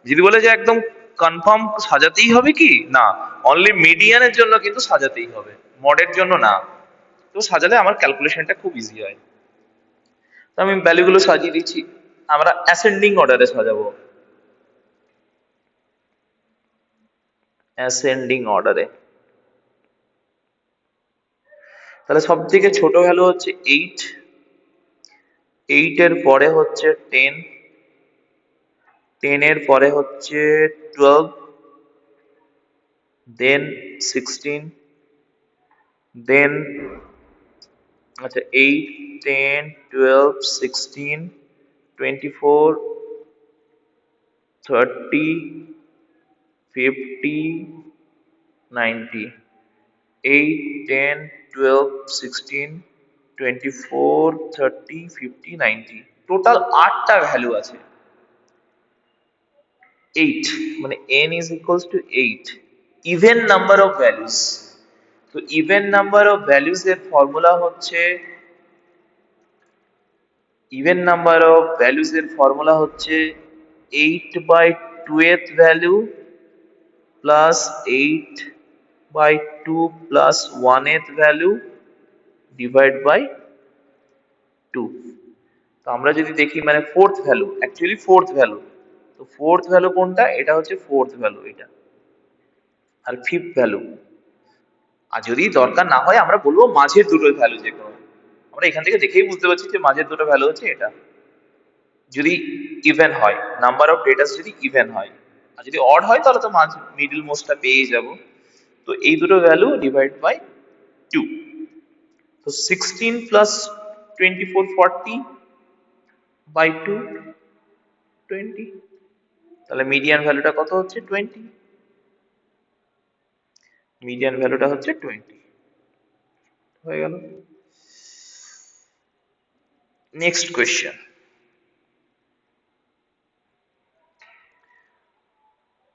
যদি বলে যে একদম কনফার্ম সাজাতেই হবে কি না, অনলি মিডিয়ানের জন্য কিন্তু সাজাতেই হবে, মডের জন্য না। তো সাজালে আমার ক্যালকুলেশনটা খুব ইজি হয়। তো আমি ভ্যালুগুলো সাজিয়ে দিচ্ছি, আমরা অ্যাসেন্ডিং অর্ডারে সাজাবো, অ্যাসেন্ডিং অর্ডারে। তাহলে সব থেকে ছোট ভ্যালু হচ্ছে 8, 8 এর পরে হচ্ছে 10, 10 এর পরে হচ্ছে 12, দেন 16, দেন আচ্ছা 8 10 12 16 24 30 50 90, 8 10 12 16 24 30 50 90, টোটাল 8টা ভ্যালু আছে। 8 মানে n is equals to 8, even number of values। তো even number of values এর ফর্মুলা হচ্ছে হচ্ছে 8 by 2th value plus 8 by 2 plus 1th value divide by 2। তো আমরা যদি দেখি মানে fourth value, actually fourth value, তো ফোর্থ ভ্যালু কোনটা, এটা হচ্ছে ফোর্থ ভ্যালু এটা, আর ফিফথ ভ্যালু। আর যদি দরকার না হয় আমরা বলবো মাঝের দুটো ভ্যালু যে কোনো, আমরা এখান থেকে দেখেই বুঝতে পারছি যে মাঝের দুটো ভ্যালু হচ্ছে এটা, যদি ইভেন হয়, নাম্বার অফ ডেটা যদি ইভেন হয়। আর যদি অড হয় তাহলে তো মিডল মোস্টটা পেয়ে যাব। তো এই দুটো ভ্যালু ডিভাইড বাই 2। তো 16 প্লাস 24 40 বাই 2 20। তাহলে মিডিয়ান ভ্যালুটা কত হচ্ছে 20, মিডিয়ান ভ্যালুটা হচ্ছে 20 হয়ে গেল। নেক্সট কোয়েশ্চেন,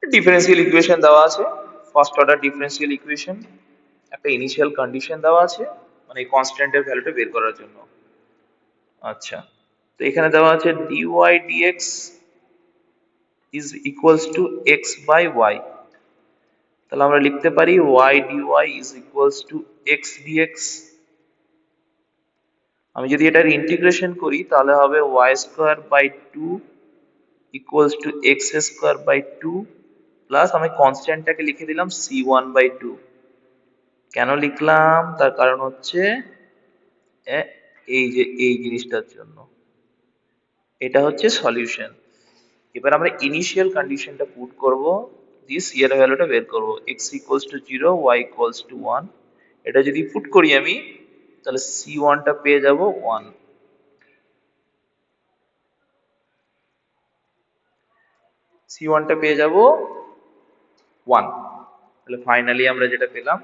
ডিফারেন্সিয়াল ইকুয়েশন দেওয়া আছে, ফার্স্ট অর্ডার ডিফারেন্সিয়াল ইকুয়েশন। একটা ইনিশিয়াল কন্ডিশন দেওয়া আছে, মানে এই কনস্ট্যান্টের ভ্যালুটা বের করার জন্য। আচ্ছা, তো এখানে দেওয়া আছে dy dx is equals to x by y। তাহলে আমরা লিখতে পারি y dy is equals to x dx। আমি যদি এটার ইন্টিগ্রেশন করি তাহলে হবে y square by 2 equals to x square by 2 plus আমি কনস্ট্যান্টটাকে লিখে দিলাম c1 বাই 2। কেন লিখলাম তার কারণ হচ্ছে এই যে এই জিনিসটার জন্য, এটা হচ্ছে সলিউশন। এবার আমরা ইনিশিয়াল কন্ডিশনটা পুট করব, দিয়ে c এর ভ্যালুটা বের করব, x equals to 0 y equals to 1। এটা যদি পুট করি আমি তাহলে c1 টা পেয়ে যাব 1, c1 টা পেয়ে যাব 1। তাহলে ফাইনালি আমরা যেটা পেলাম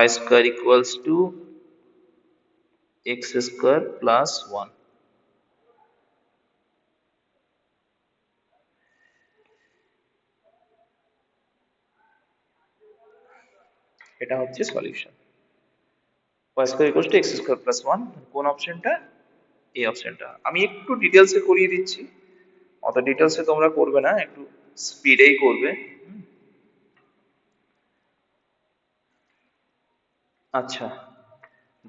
y square equals to x square plus 1। এটা হচ্ছে solution. y square equals to x square plus 1, কোন অপশনটা? এই অপশনটা। আমি একটু ডিটেলসে করিয়ে দিচ্ছি, অত ডিটেলসে তোমরা করবে না, একটু স্পিডেই করবে। আচ্ছা,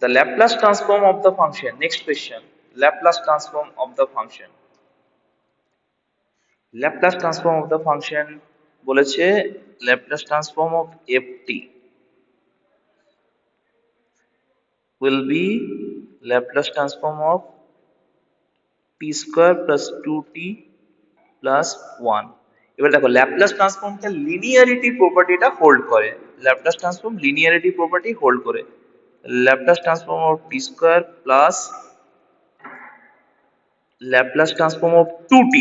the Laplace transform of the function, next question, Laplace transform of the function। Laplace transform of the function বলেছে Laplace transform of ft will be Laplace transform of t square plus 2t plus 1। এবার দেখো Laplace ট্রান্সফর্মটা linearity প্রপার্টিটা hold করে, Laplace transform linearity property hold করে। Laplace transform of t square plus Laplace transform of 2t।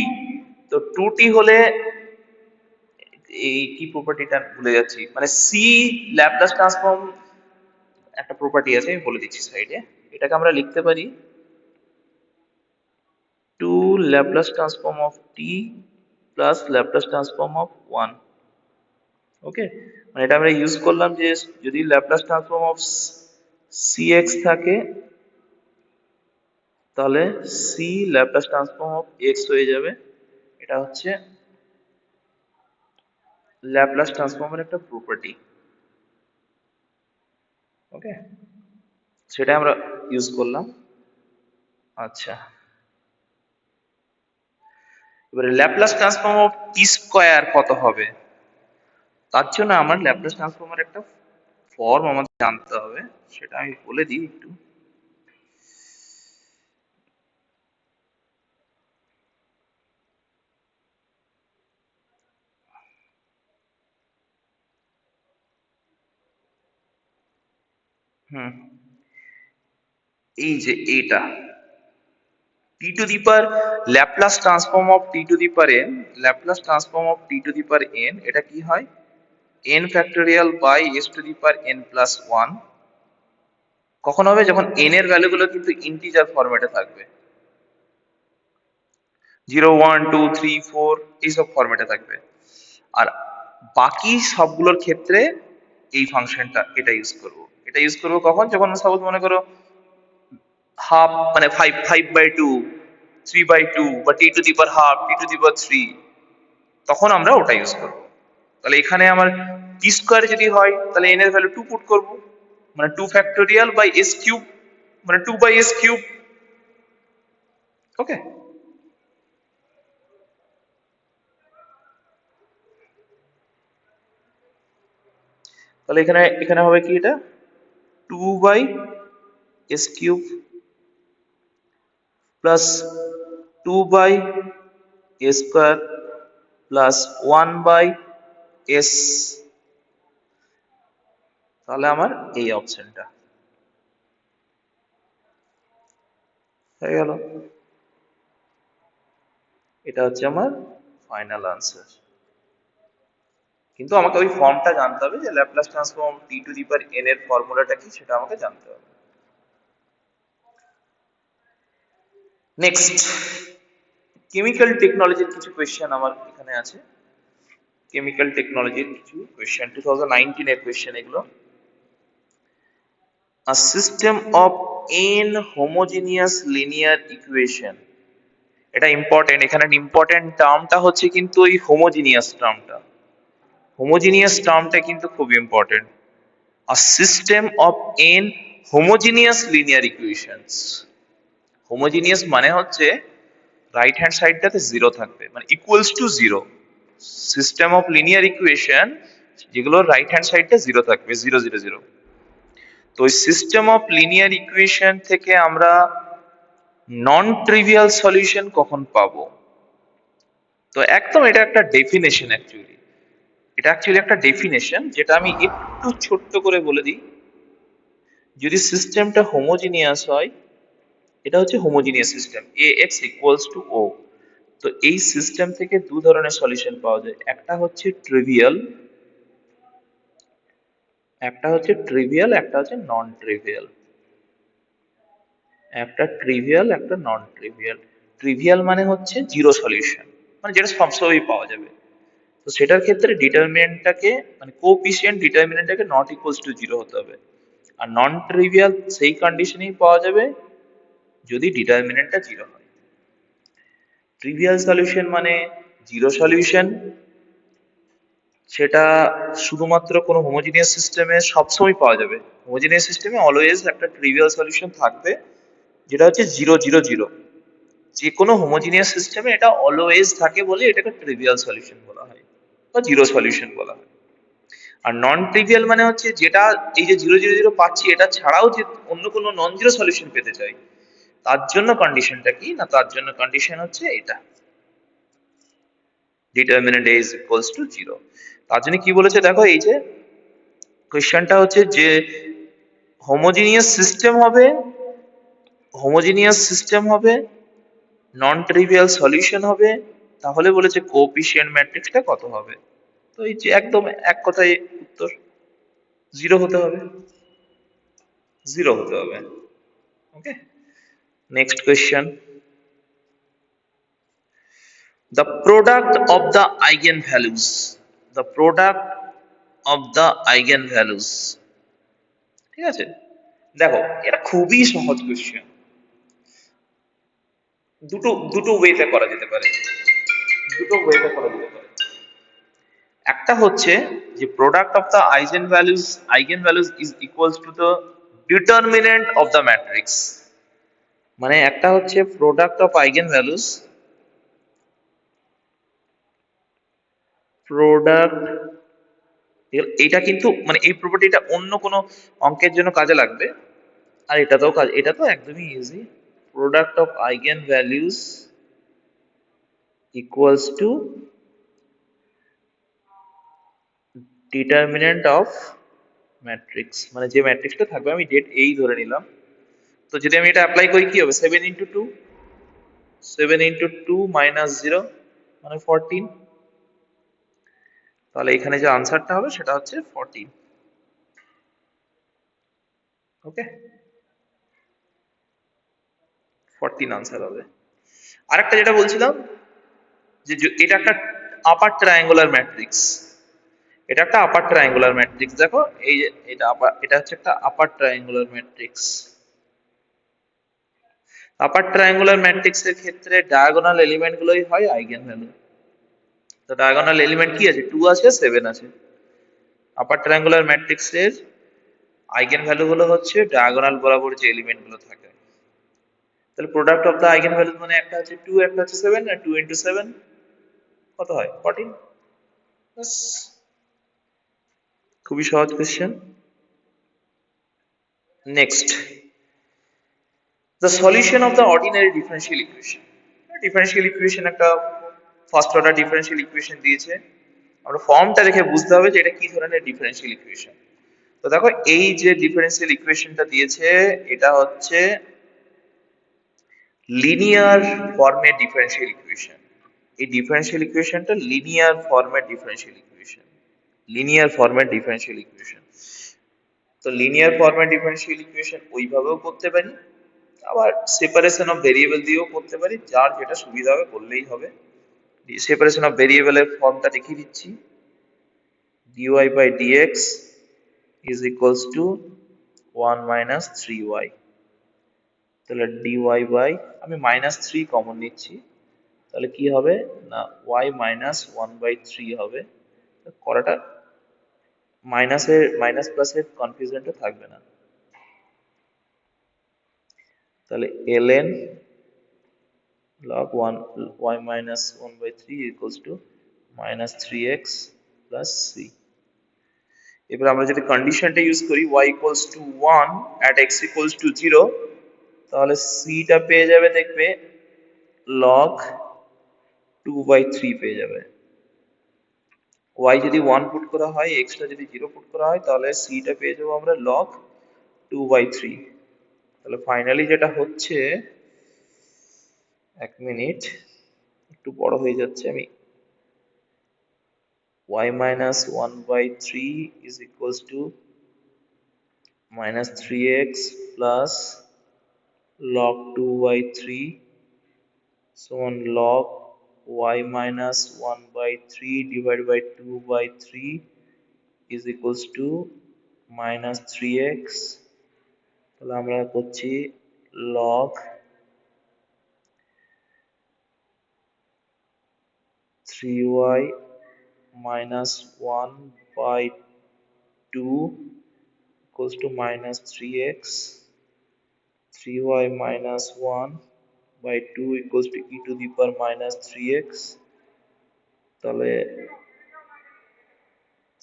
তো 2t হলে এই কি প্রপার্টিটা ভুলে যাচ্ছি, মানে সি ল্যাপলাস ট্রান্সফর্ম একটা প্রপার্টি আছে, আমি বলে দিচ্ছি সাইডে। এটাকে আমরা লিখতে পারি 2 Laplace transform of t plus Laplace transform of 1। ওকে, মানে এটা আমরা ইউজ করলাম যে যদি ল্যাপলাস ট্রান্সফর্ম অফ cx থাকে তাহলে c Laplace transform of x হয়ে যাবে। এটা হচ্ছে ল্যাপলাস ট্রান্সফর্মের একটা প্রপার্টি। ওকে, সেটা আমরা ইউজ করলাম। আচ্ছা, এবারে Laplace transform of t square কত হবে, তার জন্য আমার ল্যাপলাস ট্রান্সফর্মের একটা ফর্ম আমাদের জানতে হবে, সেটা আমি বলে দিই একটু। হুম, এই যে এটা t to the power Laplace transform of t to the power n, Laplace transform of t to the power n, এটা কি হয় n factorial by s to the power n plus 1। কখন হবে, যখন n এর ভ্যালুগুলো কিন্তু ইন্টিজার ফরম্যাটে থাকবে, 0 1 2 3 4 এইসব ফরম্যাটে থাকবে। আর বাকি সবগুলোর ক্ষেত্রে এই ফাংশনটা এটা ইউজ করব। এটা ইউজ করব কখন, যখন সাপোজ মনে করো হাফ মানে 5/2 3/2 বা t to the power half t to the power 3, তখন আমরা ওটা ইউজ করব। তাহলে এখানে আমার টি স্কয়ার যদি হয় তাহলে n এর ভ্যালু 2 পুট করব, মানে 2 ফ্যাক্টোরিয়াল বাই s কিউব, মানে 2 বাই s কিউব। ওকে, তাহলে এখানে এখানে হবে কি, এটা 2 by s cube plus 2 by a square plus 1 by s। তাহলে আমার এই অপশনটা হয়ে গেল। এটা হচ্ছে আমার ফাইনাল আনসার। কিন্তু আমাকে ওই ফর্মটা জানতে হবে যে Laplace transform T two the power n এর ফর্মুলাটা কি, সেটা আমাকে জানতে হবে। নেক্সট, কেমিক্যাল টেকনোলজির কিছু কোয়েশ্চেন আমার এখানে আছে। কেমিক্যাল টেকনোলজির কিছু কোয়েশ্চেন, 2019 এর কোয়েশ্চেন এগুলো। a system of n homogeneous linear equation. এটা ইম্পর্টেন্ট, এখানে ইম্পর্টেন্ট টার্মটা হচ্ছে কিন্তু এই হোমোজিনিয়াস টার্মটা। হোমোজিনিয়াস টার্মটা কিন্তু খুব important. a system of n homogeneous linear equations. Homogeneous মানে হচ্ছে রাইট হ্যান্ড সাইডটাতে জিরো থাকবে, মানে equals to zero. System of linear equation যেগুলো রাইট হ্যান্ড সাইডটা জিরো থাকবে, 0 0 0। তো ওই সিস্টেম অফ লিনিয়ার ইকুয়েশন থেকে আমরা নন ট্রিভিয়াল সলিউশন কখন পাবো? তো একদম এটা একটা ডেফিনেশন অ্যাকচুয়ালি, এটা অ্যাকচুয়ালি একটা ডেফিনেশন যেটা আমি একটু ছোট্ট করে বলে দিই। যদি সিস্টেমটা হোমোজিনিয়াস হয়, এটা হচ্ছে homogeneous system, ax equals to O. তো এই সিস্টেম থেকে দু ধরনের সলিউশন পাওয়া যায়, একটা হচ্ছে ট্রিভিয়াল, একটা হচ্ছে ট্রিভিয়াল, একটা হচ্ছে নন ট্রিভিয়াল। একটা ট্রিভিয়াল, একটা নন ট্রিভিয়াল। ট্রিভিয়াল মানে হচ্ছে জিরো সলিউশন, মানে যেটা সবসময় পাওয়া যাবে। তো সেটার ক্ষেত্রে ডিটারমিনেন্টটাকে, মানে কোএফিসিয়েন্ট ডিটারমিনেন্টটাকে নট ইকুয়ালস টু জিরো হতে হবে। আর নন ট্রিভিয়াল সেই কন্ডিশনেই পাওয়া যাবে যদি ডিটারমিনেন্টটা জিরো হয়। ট্রিভিয়াল সলিউশন মানে জিরো সলিউশন, সেটা শুধুমাত্র কোনো হোমোজিনিয়াস সিস্টেমে সবসময় পাওয়া যাবে। হোমোজিনিয়াস সিস্টেমে অলওয়েজ একটা ট্রিভিয়াল সলিউশন থাকবে, যেটা হচ্ছে 0 0 0। যে কোনো হোমোজিনিয়াস সিস্টেমে এটা অলওয়েজ থাকে বলে এটাকে ট্রিভিয়াল সলিউশন বলা হয় বা জিরো সলিউশন বলা হয়। আর নন ট্রিভিয়াল মানে হচ্ছে যেটা এই যে 0 0 0 পাচ্ছি, এটা ছাড়াও যে অন্য কোনো নন জিরো সলিউশন পেতে চাই, তার জন্য কন্ডিশনটা কি না, তার জন্য কন্ডিশন হচ্ছে এটা, determinant a is equals to 0। তার জন্য কি বলেছে দেখো, এই যে কোয়েশ্চেনটা হচ্ছে যে হোমোজিনিয়াস সিস্টেম হবে, হোমোজিনিয়াস সিস্টেম হবে, নন ট্রিভিয়াল সলিউশন হবে, তাহলে বলেছে কোএফিসিয়েন্ট ম্যাট্রিক্সটা কত হবে। তো এই যে একদম এক কথায় উত্তর, জিরো হতে হবে, জিরো হতে হবে। Okay, next question. The product of the eigenvalues, the product of the eigenvalues, ঠিক আছে? দেখো এটা খুবই সহজ কোয়েশ্চেন, দুটো দুটো ওয়েতে করা যেতে পারে, দুটো ওয়েতে করা যেতে পারে। একটা হচ্ছে যে product of the eigen values is equals to the determinant of the matrix. মানে একটা হচ্ছে product of eigen values, product, এটা কিন্তু মানে এই প্রপার্টিটা অন্য কোনো অঙ্কের জন্য কাজে লাগবে, আর এটাতেও কাজ, এটা তো একদমই easy. Product of eigen values equals to determinant of matrix, মানে যে ম্যাট্রিক্সটা থাকবে, আমি ডেট এই ধরে নিলাম। তো যদি আমি এটা অ্যাপ্লাই করি কি হবে, 7 ইন্টু 2, 7 ইন্টু 2 মাইনাস 0 মানে 14। তাহলে এখানে যে আনসারটা হবে সেটা হচ্ছে 14। ওকে, 14 আনসার হবে। আরেকটা যেটা বলছিলাম যে এটা একটা আপার ট্রায়াঙ্গুলার ম্যাট্রিক্স, এটা একটা আপার ট্রায়াঙ্গুলার ম্যাট্রিক্স। দেখো এই যে এটা আপার, এটা হচ্ছে একটা আপার ট্রায়াঙ্গুলার ম্যাট্রিক্স। আপার ট্রায়াঙ্গুলার ম্যাট্রিক্সের ক্ষেত্রে ডায়াগোনাল এলিমেন্ট গুলোই হয় আইগেন ভ্যালু। তো ডায়াগোনাল এলিমেন্ট কি আছে, 2 আছে, 7 আছে। আপার ট্রায়াঙ্গুলার ম্যাট্রিক্সের আইগেন ভ্যালু গুলো হচ্ছে ডায়াগোনাল বরাবর যে এলিমেন্ট গুলো থাকে। তাহলে product of the eigen value মানে একটা হচ্ছে 2, একটা হচ্ছে 7, আর 2 ইন্টু 7 কত হয়, 14। বাস, খুবই সহজ question. Next, the solution of the ordinary differential equation. Differential equation একটা ফার্স্ট অর্ডার ডিফারেনশিয়াল ইকুয়েশন দিয়েছে, আমরা ফর্মটা দেখে বুঝতে হবে যে এটা কি ধরনের ডিফারেনশিয়াল ইকুয়েশন। তো দেখো এই যে ডিফারেনশিয়াল ইকুয়েশনটা দিয়েছে, এটা হচ্ছে লিনিয়ার ফর্মের ডিফারেনশিয়াল ইকুয়েশন। এই ডিফারেনশিয়াল ইকুয়েশনটা লিনিয়ার ফর্মের ডিফারেনশিয়াল ইকুয়েশন, লিনিয়ার ফর্মের ডিফারেনশিয়াল ইকুয়েশন। তো লিনিয়ার ফর্মের ডিফারেনশিয়াল ইকুয়েশন ওইভাবেও করতে পারি, আবার সেপারেশন অফ ভেরিয়েবল দিয়েও করতে পারি, যার যেটা সুবিধা হবে করলেই হবে। সেপারেশন অফ ভেরিয়েবলের ফর্মটা দেখিয়ে দিচ্ছি, dy by dx is equals to 1 minus 3y, তাহলে dy বাই, আমি মাইনাস 3 কমন নিচ্ছি, তাহলে কি হবে না y মাইনাস 1/3 হবে। করাটা মাইনাস প্লাসের কনফিউশনটা থাকবে না। তাহলে ln log 1 y minus 1/3 equals to minus 3x plus c। এবার আমরা যদি কন্ডিশনটা ইউজ করি y equals to 1 at x equals to 0, তাহলে c টা পেয়ে যাবে দেখবে log 2/3 পেয়ে যাবে। y যদি 1 পুট করা হয়, x টা যদি 0 পুট করা হয়, তাহলে c টা পেয়ে যাবো আমরা log 2/3। তাহলে ফাইনালি যেটা হচ্ছে, এক মিনিট একটু বড় হয়ে যাচ্ছে, আমি y minus 1/3 is equals to minus 3x plus log 2/3, so on log y minus 1/3 divided by 2/3 is equals to minus 3x। তাহলে আমরা করছি log 3y minus 1/2 equals to minus 3x, 3y minus 1/2 equals to e to the power minus 3x, তাহলে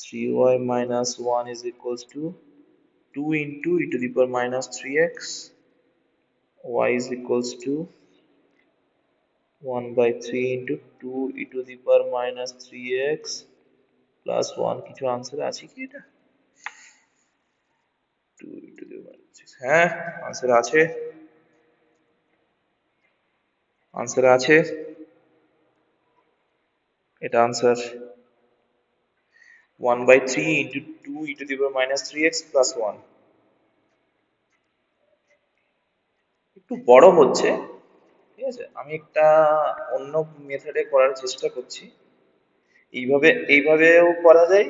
3y minus 1 is equals to 2 into e to the power minus 3x, y is equals to 1/3 into 2 e to the power minus 3x plus 1। কিছু answer আছে কি এটা? 2 e to the power minus 6, হ্যাঁ answer আছে, answer আছে, এটা answer 1/3 into 2 e to the power minus 3x plus 1। একটু বড় হচ্ছে, ঠিক আছে, আমি একটা অন্য মেথডে করার চেষ্টা করছি। এইভাবেও করা যায়।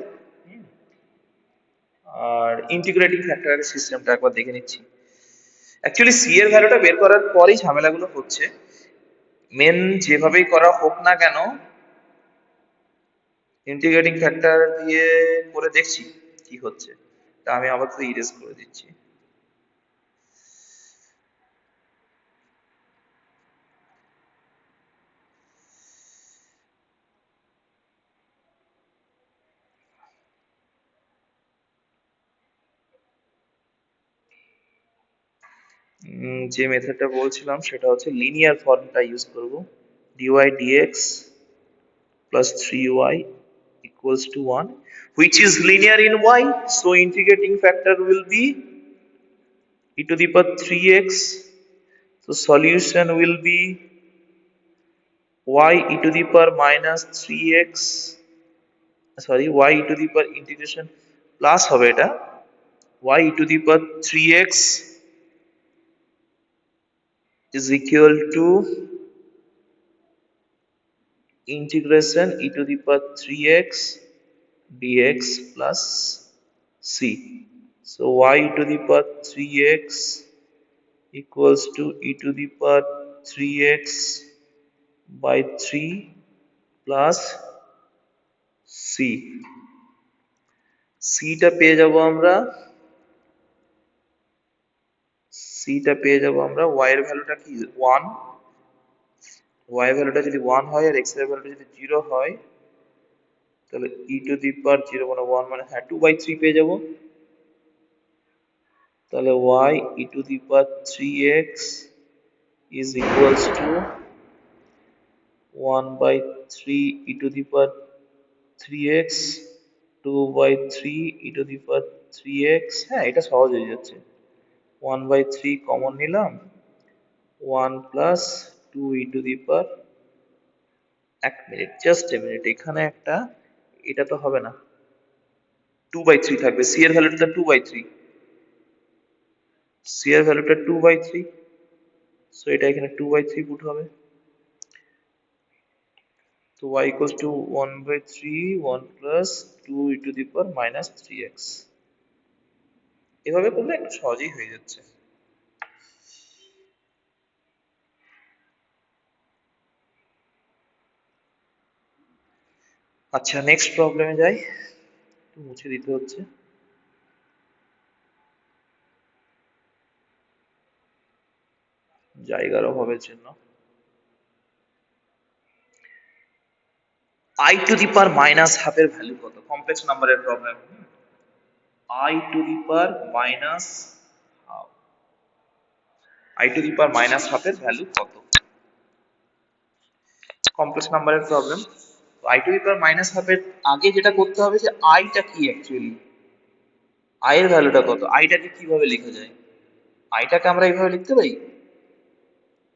আর ইন্টিগ্রেটিং ফ্যাক্টরের সিস্টেমটা একবার দেখে নিচ্ছি। অ্যাকচুয়ালি সি এর ভ্যালুটা বের করার পরেই ঝামেলাগুলো হচ্ছে। মেন যেভাবেই করা হোক না কেন, ইন্টিগ্রেটিং ফ্যাক্টর দিয়ে করে দেখছি কি হচ্ছে। তা আমি আপাতত ইরেজ করে দিচ্ছি। যে মেথডটা বলছিলাম সেটা হচ্ছে লিনিয়ার ফর্মটা ইউজ করব। dy dx plus 3y equals to 1, which is linear in y, so integrating factor will be e to the power 3x, so solution will be y e to the power minus 3x, sorry, y e to the power integration plus হবে এটা y e to the power 3x is equal to integration e to the power 3x dx plus c. So y e to the power 3x equals to e to the power 3x by 3 plus c। c টা পেয়ে যাব আমরা, c টা পেয়ে যাব আমরা, y এর ভ্যালুটা কি 1, y এর ভ্যালুটা যদি 1 হয় আর x এর ভ্যালুটা যদি 0 হয়, তাহলে e to the power 0 মানে 1 মানে হ্যাঁ 2/3 পেয়ে যাব। তাহলে y e to the power 3x is equals to 1/3 e to the power 3x, 2/3 e to the power 3x, হ্যাঁ এটা সহজ হয়ে যাচ্ছে। 1/3 কমন নিলাম, 1 plus 2 e to the power, এক মিনিট জাস্ট এ মিনিট, এখানে একটা, এটা তো হবে না, 2/3 থাকবে, c এর ভ্যালুটা 2/3, c এর ভ্যালুটা 2/3, সো এটা এখানে 2/3 পুট হবে। তো y equals to 1/3, 1 plus 2 e to the power minus 3x। এভাবে করলে একটু সহজেই হয়ে যাচ্ছে। আচ্ছা, নেক্সট প্রবলেমে যাই। একটু মুছে দিতে হচ্ছে। জায়গার অভাবের জন্য। I to the power minus হাফের ভ্যালু কত? কমপ্লেক্স নাম্বারের problem. I to the power minus half. I to the power minus হাফের ভ্যালু কত? কমপ্লেক্স নাম্বারের problem. I to the power minus হাফের আগে যেটা করতে হবে যে I টা কি অ্যাকচুয়ালি, I এর ভ্যালুটা কত, I টাকে কিভাবে লেখা যায়? I টাকে আমরা এইভাবে লিখতে পারি,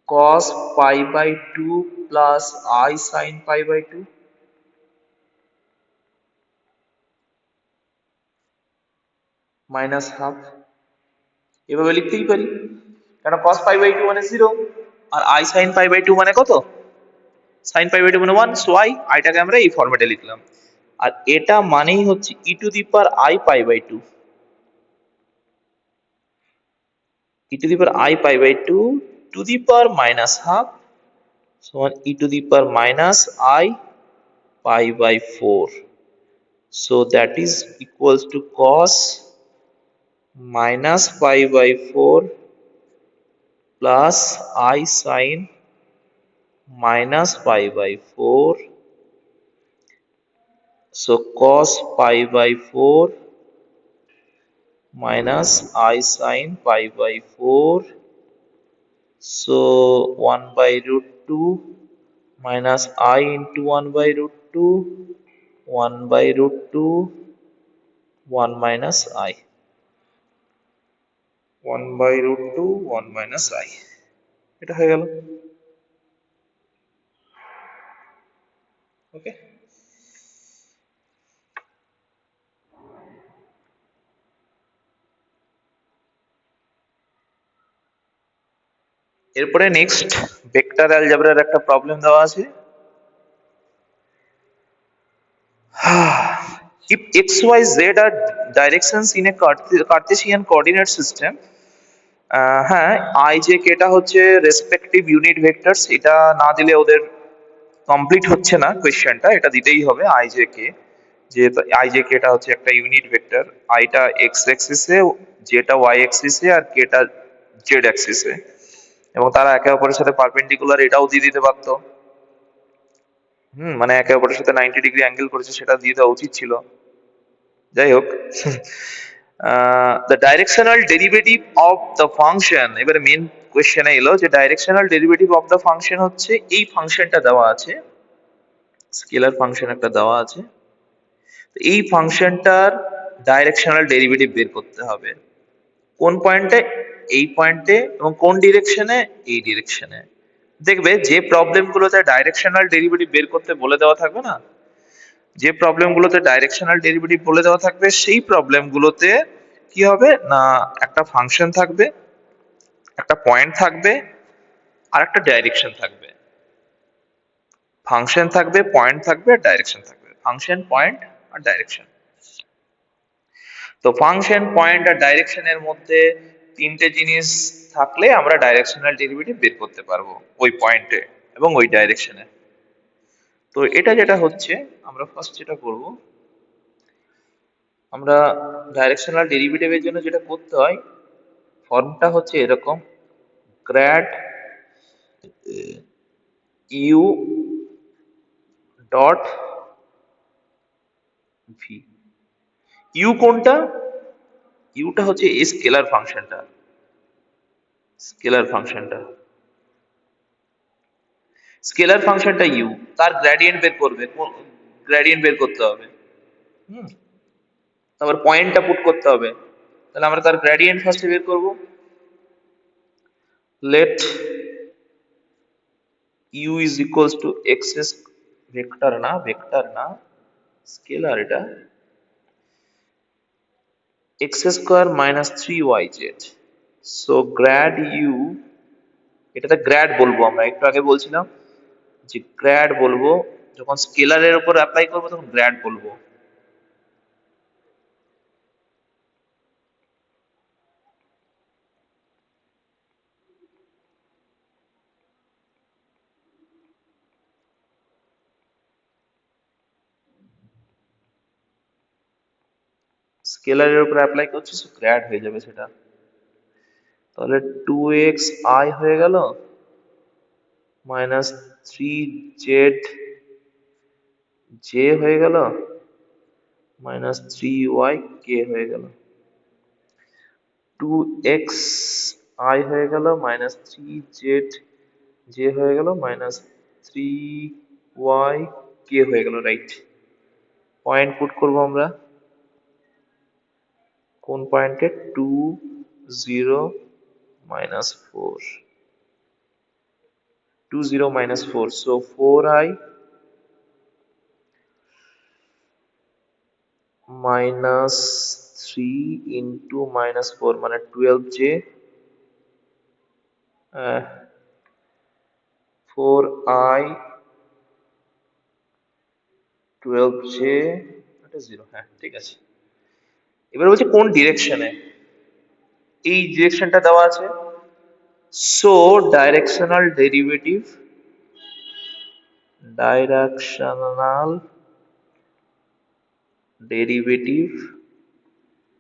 cos pi by 2 plus I sin pi by 2 minus half. এভাবে লিখতেই পারি, কারণ cos pi by 2 মানে 0 আর I sin pi by 2 মানে কত? sin pi by 2 মানে 1, সো I টাকে আমরা এই ফরম্যাটে লিখলাম। আর এটা মানেই হচ্ছে e to the power I pi by 2, e to the power I pi by 2 to the power minus half, so e to the power minus I pi by 4. So that is equals to cos minus pi by 4 plus I sin minus pi by 4. So cos pi by 4 minus I sin pi by 4. So 1 by root 2 minus I into 1 by root 2, 1 by root 2, 1 minus I. 1 by root 2, 1 minus I. এটা হয়ে গেল। ওকে, এরপরে next vector অ্যালজেব্রার একটা problem দেওয়া আছে। If x, y, z are directions in a Cartesian coordinate system, হ্যাঁ, I j k টা হচ্ছে রেসপেক্টিভ ইউনিট ভেক্টরস, এটা না দিলে ওদের কমপ্লিট হচ্ছে না কোয়েশ্চেনটা, এটা দিতেই হবে I j k, যেহেতু I j k টা হচ্ছে একটা ইউনিট ভেক্টর, I টা x অ্যাক্সিসে, j টা y অ্যাক্সিসে আর k টা z অ্যাক্সিসে, এবং তারা একে অপরের সাথে পারপেন্ডিকুলার, এটাও দিয়ে দিতে পারতো। মানে একে অপরের সাথে 90 ডিগ্রি অ্যাঙ্গেল করেছে, সেটা দিয়ে দেওয়া উচিত ছিল। যাই হোক, the directional derivative of the function, এবারে মেন কোয়েশ্চেনে এলো যে directional derivative of the function হচ্ছে এই ফাংশনটা দেওয়া আছে, স্কেলার ফাংশন একটা দেওয়া আছে, এই ফাংশনটার ডাইরেকশনাল ডেরিভেটিভ বের করতে হবে। কোন পয়েন্টে? এই পয়েন্টে। এবং কোন ডিরেকশনে? এই ডিরেকশনে। দেখবে যে প্রবলেমগুলোতে ডাইরেকশনাল ডেরিভেটিভ বের করতে বলে দেওয়া থাকবে না, যে প্রবলেমগুলোতে ডাইরেকশনাল ডেরিভেটিভ বলে দেওয়া থাকবে, সেই প্রবলেমগুলোতে কি হবে না, একটা ফাংশন থাকবে, একটা পয়েন্ট থাকবে, আর একটা ডাইরেকশন থাকবে। ফাংশন থাকবে, পয়েন্ট থাকবে, আর ডাইরেকশন থাকবে। ফাংশন, পয়েন্ট আর ডাইরেকশন। তো ফাংশন, পয়েন্ট আর ডাইরেকশনের মধ্যে তিনটে জিনিস থাকলে আমরা ডাইরেকশনাল ডেরিভেটিভ বের করতে পারবো ওই পয়েন্টে এবং ওই ডাইরেকশনে। তো এটা যেটা হচ্ছে, আমরা ফার্স্ট যেটা করব, আমরা ডাইরেকশনাল ডেরিভেটিভের জন্য যেটা করতে হয়, ফর্মটা হচ্ছে এরকম, grad U dot V. U কোনটা? ইউটা হচ্ছে এই স্কেলার ফাংশনটা, স্কেলার ফাংশনটা, স্কেলার ফাংশনটা ইউ, তার গ্রেডিয়েন্ট বের করবে, গ্রেডিয়েন্ট বের করতে হবে। হুম তারপর পয়েন্টটা পুট করতে হবে, তাহলে আমরা তার গ্রেডিয়েন্ট ফার্স্টে বের করব। Let U is equals to X, vector না স্কেলার, এটা X square minus 3yz। So grad U, এটাতে গ্র্যাড বলবো আমরা, একটু আগে বলছিলাম যে গ্র্যাড বলবো, যখন স্কেলারের উপর অ্যাপ্লাই করবো তখন গ্র্যাড বলবো। স্কেলারের উপর অ্যাপ্লাই করছি, সো গ্র্যাড হয়ে যাবে সেটা। তাহলে 2xi হয়ে গেল মাইনাস 3z হয়ে গেল মাইনাস 3y হয়ে গেল। 2xi হয়ে গেল মাইনাস 3z হয়ে গেল মাইনাস 3y হয়ে গেল। রাইট, পয়েন্ট পুট করবো আমরা কোন পয়েন্টে? 2 0 minus 4, 2 0 minus 4, so 4i minus 3 into minus 4 মানে 12j, 4i 12j, এটা 0। হ্যাঁ ঠিক আছে। এবার বলছে কোন ডিরেকশনে, এই ডিরেকশনটা দেওয়া আছে, সো ডাইরেকশনাল ডেরিভেটিভ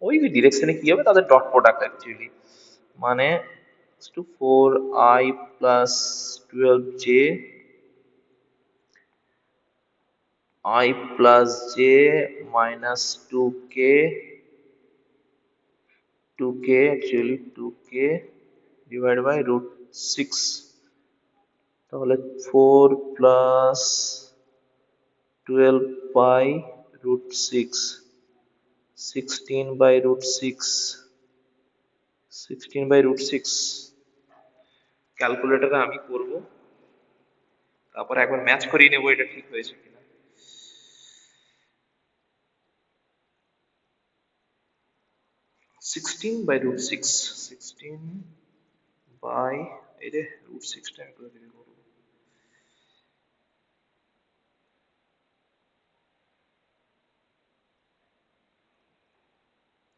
ওই ডিরেকশনে কি হবে, তাদের ডট প্রোডাক্ট অ্যাকচুয়ালি, মানে 4i plus 12j I plus j minus 2k actually 2k divided by root 6, তাহলে 4 plus 12 by root 6, 16 by root 6, 16 by root 6। ক্যালকুলেটরে আমি করব, তারপর একবার ম্যাচ করিয়ে নেবো এটা ঠিক হয়েছে কিনা। 16 by root 6, 16 by এই রে root 6 টা একবার দেখে করব।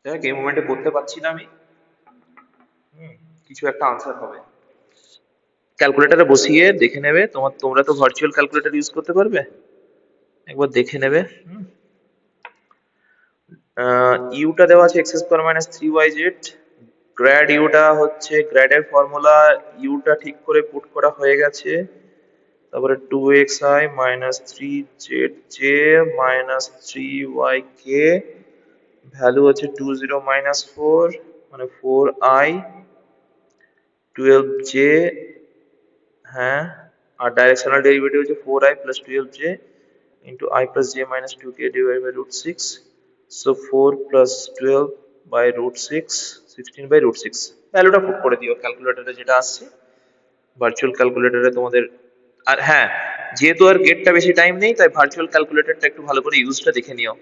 দেখ এই মোমেন্টে করতে পারছি না আমি, কিছু একটা আনসার হবে। ক্যালকুলেটরে বসিয়ে দেখে নেবে, তোমরা তো ভার্চুয়াল ক্যালকুলেটর ইউজ করতে পারবে, একবার দেখে নেবে। ইউটা দেওয়া আছে X square minus 3yz, grad ইউটা হচ্ছে গ্র্যাডের ফর্মুলা, ইউটা ঠিক করে পুট করা হয়ে গেছে। তারপরে 2xi minus 3zj minus 3yk, value হচ্ছে 20 মাইনাস 4 মানে 4i 12j, হ্যাঁ, আর ডাইরেকশনাল ডেরিভেটিভ হচ্ছে 4i plus 12j into I plus j minus 2k divided by root 6, so 4 plus 12 by root 6, 16 by root 6। ভ্যালুটা পুট করে দিও ক্যালকুলেটরে যেটা আসছে, ভার্চুয়াল ক্যালকুলেটরে তোমাদের। আর হ্যাঁ, যেহেতু আর গেটটা বেশি টাইম নেই, তাই ভার্চুয়াল ক্যালকুলেটরটা একটু ভালো করে ইউজটা দেখে নিও,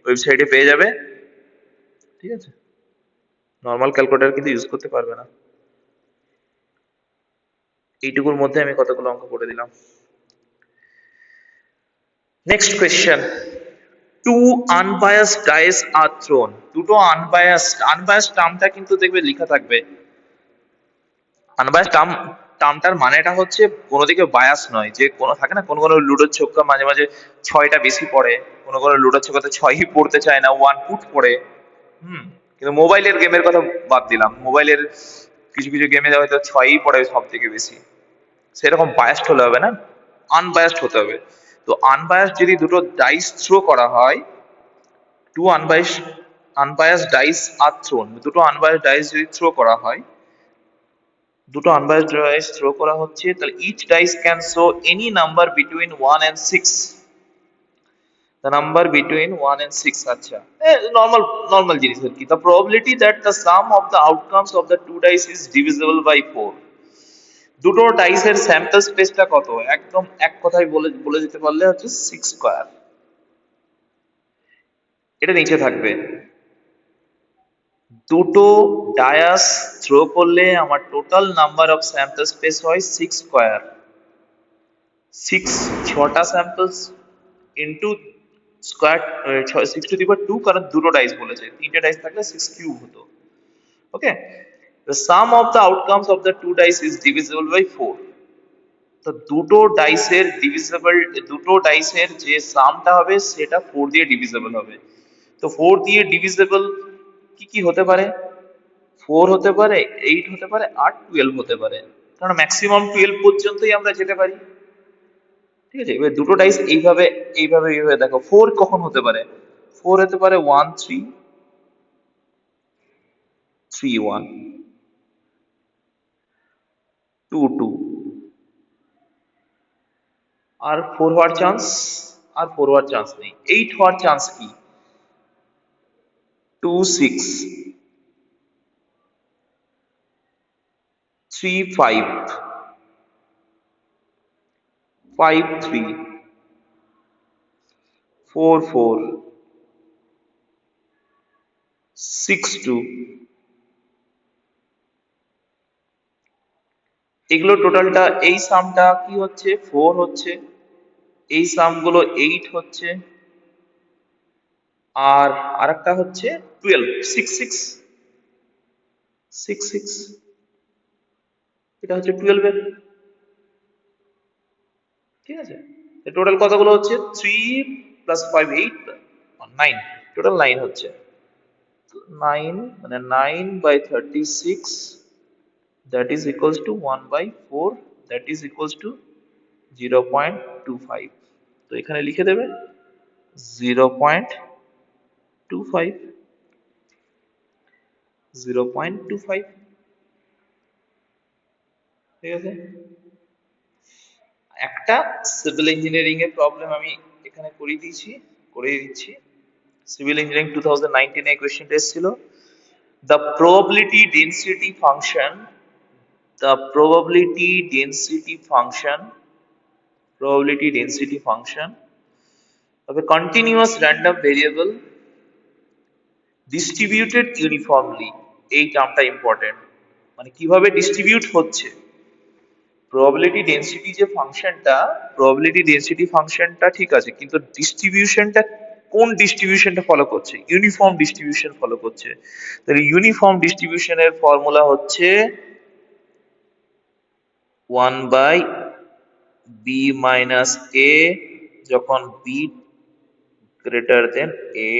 ওয়েবসাইটে পেয়ে যাবে, ঠিক আছে? নর্মাল ক্যালকুলেটর কিন্তু ইউজ করতে পারবে না। এইটুকুর মধ্যে আমি কতগুলো অঙ্ক করে দিলাম। Next question, two unbiased dice are thrown. দুটো আনবায়াসড টার্মটা কিন্তু দেখবে লেখা থাকবে। আনবায়াসড টার্মটার মানেটা হচ্ছে কোনো দিকে বায়াস নয়, যে কোনো থাকে না কোনো লুডোর ছক্কা মাঝে মাঝে 6টা বেশি পড়ে, কোনো লুডোর ছক্কাতে 6ই পড়তে চায় না, 1 পুট পড়ে। কিন্তু মোবাইলের গেমের কথা বাদ দিলাম, মোবাইলের কিছু কিছু গেমে হয়তো 6ই পড়ে সব থেকে বেশি। সেরকম বায়াসড হলে হবে না, আনবায়াসড হতে হবে। তো আনবায়াসড যদি দুটো ডাইস থ্রো করা হয়, two unbiased dice are thrown, দুটো আনবায়াসড ডাইস যদি থ্রো করা হয়, দুটো আনবায়াসড ডাইস থ্রো করা হচ্ছে, তাহলে each dice can show any number between 1 and 6, the number between 1 and 6। আচ্ছা, নর্মাল জিনিস আর কি। the probability that the sum of the outcomes of the two dice is divisible by 4, দুটো ডাইসের sample স্পেসটা কত, একদম এক কথায় বলে দিতে পারলে হচ্ছে 6 স্কয়ার। এটা নিচে থাকবে, দুটো ডায়াস থ্রো করলে আমার total number of sample space হয় 6 স্কয়ার। 6টা samples into square 6 to the power 2, কারণ দুটো ডাইস বলেছে, তিনটে ডাইস থাকলে 6 কিউব হতো। ওকে, the sum of the outcomes of the two dice is divisible by 4। তো দুটো ডাইসের যে সামটা হবে সেটা 4 দিয়ে ডিভিজিবল হবে। তো 4 দিয়ে ডিভিজিবল কি কি হতে পারে? 4 হতে পারে, 8 হতে পারে, আর 12 হতে পারে। কারণ ম্যাক্সিমাম 12 পর্যন্তই আমরা যেতে পারি। ঠিক আছে, এবার দুটো ডাইস এইভাবে দেখো। 4 কখন হতে পারে? 4 হতে পারে 1 3 3 1, 2 2। আর 4 হওয়ার চান্স? আর 4 হওয়ার চান্স নেই। 8 হওয়ার চান্স কি? 2 6, 3 5, 5 3, 4 4, 6 2। এগুলো টোটালটা, এই সামটা কি হচ্ছে? 4 হচ্ছে। এই সামগুলো 8 হচ্ছে। আর আরেকটা হচ্ছে 12, 6 6, 6 6। এটা হচ্ছে 12 এর। ঠিক আছে, টোটাল কতগুলো হচ্ছে? 3 প্লাস 5 8, 9। টোটাল 9 হচ্ছে। 9 মানে 9 by 36, that is equals to 1 by 4, that is equals to 0.25। তো এখানে লিখে দেবে 0.25, 0.25। ঠিক আছে, একটা সিভিল ইঞ্জিনিয়ারিং এর প্রবলেম আমি এখানে করিয়ে দিচ্ছি। সিভিল ইঞ্জিনিয়ারিং 2019 এ কোয়েশ্চেনটা এসেছিল। the probability density function the probability density function of a continuous random variable distributed uniformly, এই টার্মটা ইম্পর্টেন্ট। মানে কিভাবে ডিস্ট্রিবিউট হচ্ছে probability density ফাংশনটা ঠিক আছে, কিন্তু ডিস্ট্রিবিউশনটা কোন ডিস্ট্রিবিউশনটা ফলো করছে? ইউনিফর্ম ডিস্ট্রিবিউশন ফলো করছে। তাহলে ইউনিফর্ম ডিস্ট্রিবিউশনের ফর্মুলা হচ্ছে 1 বাই বি মাইনাস এ, যখন বি গ্রেটার দেন এ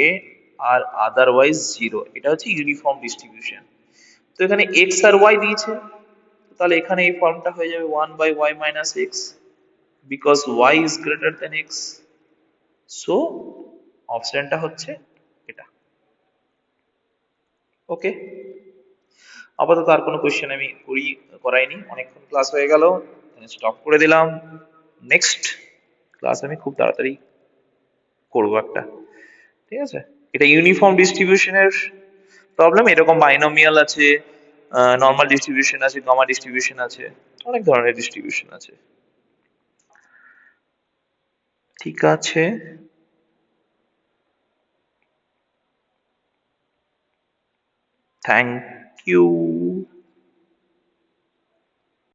আর আদারওয়াইজ জিরো। এটা হচ্ছে ইউনিফর্ম ডিস্ট্রিবিউশন। তো এখানে এক্স আর ওয়াই দিয়েছে, তাহলে এখানে এই ফর্মটা হয়ে যাবে 1 by Y minus X, because Y is greater than X. So অপশনটা হচ্ছে এটা। ওকে, আপাতত আর কোনো কোয়েশ্চেন আমি করাইনি, অনেকক্ষণ ক্লাস হয়ে গেল, স্টপ করে দিলাম। নেক্সট ক্লাস আমি খুব তাড়াতাড়ি করবো একটা। ঠিক আছে, এটা ইউনিফর্ম ডিস্ট্রিবিউশনের প্রবলেম। এরকম বাইনোমিয়াল আছে, নর্মাল ডিস্ট্রিবিউশন আছে, গামা ডিস্ট্রিবিউশন আছে, অনেক ধরনের ডিস্ট্রিবিউশন আছে। ঠিক আছে, থ্যাংক ইউ।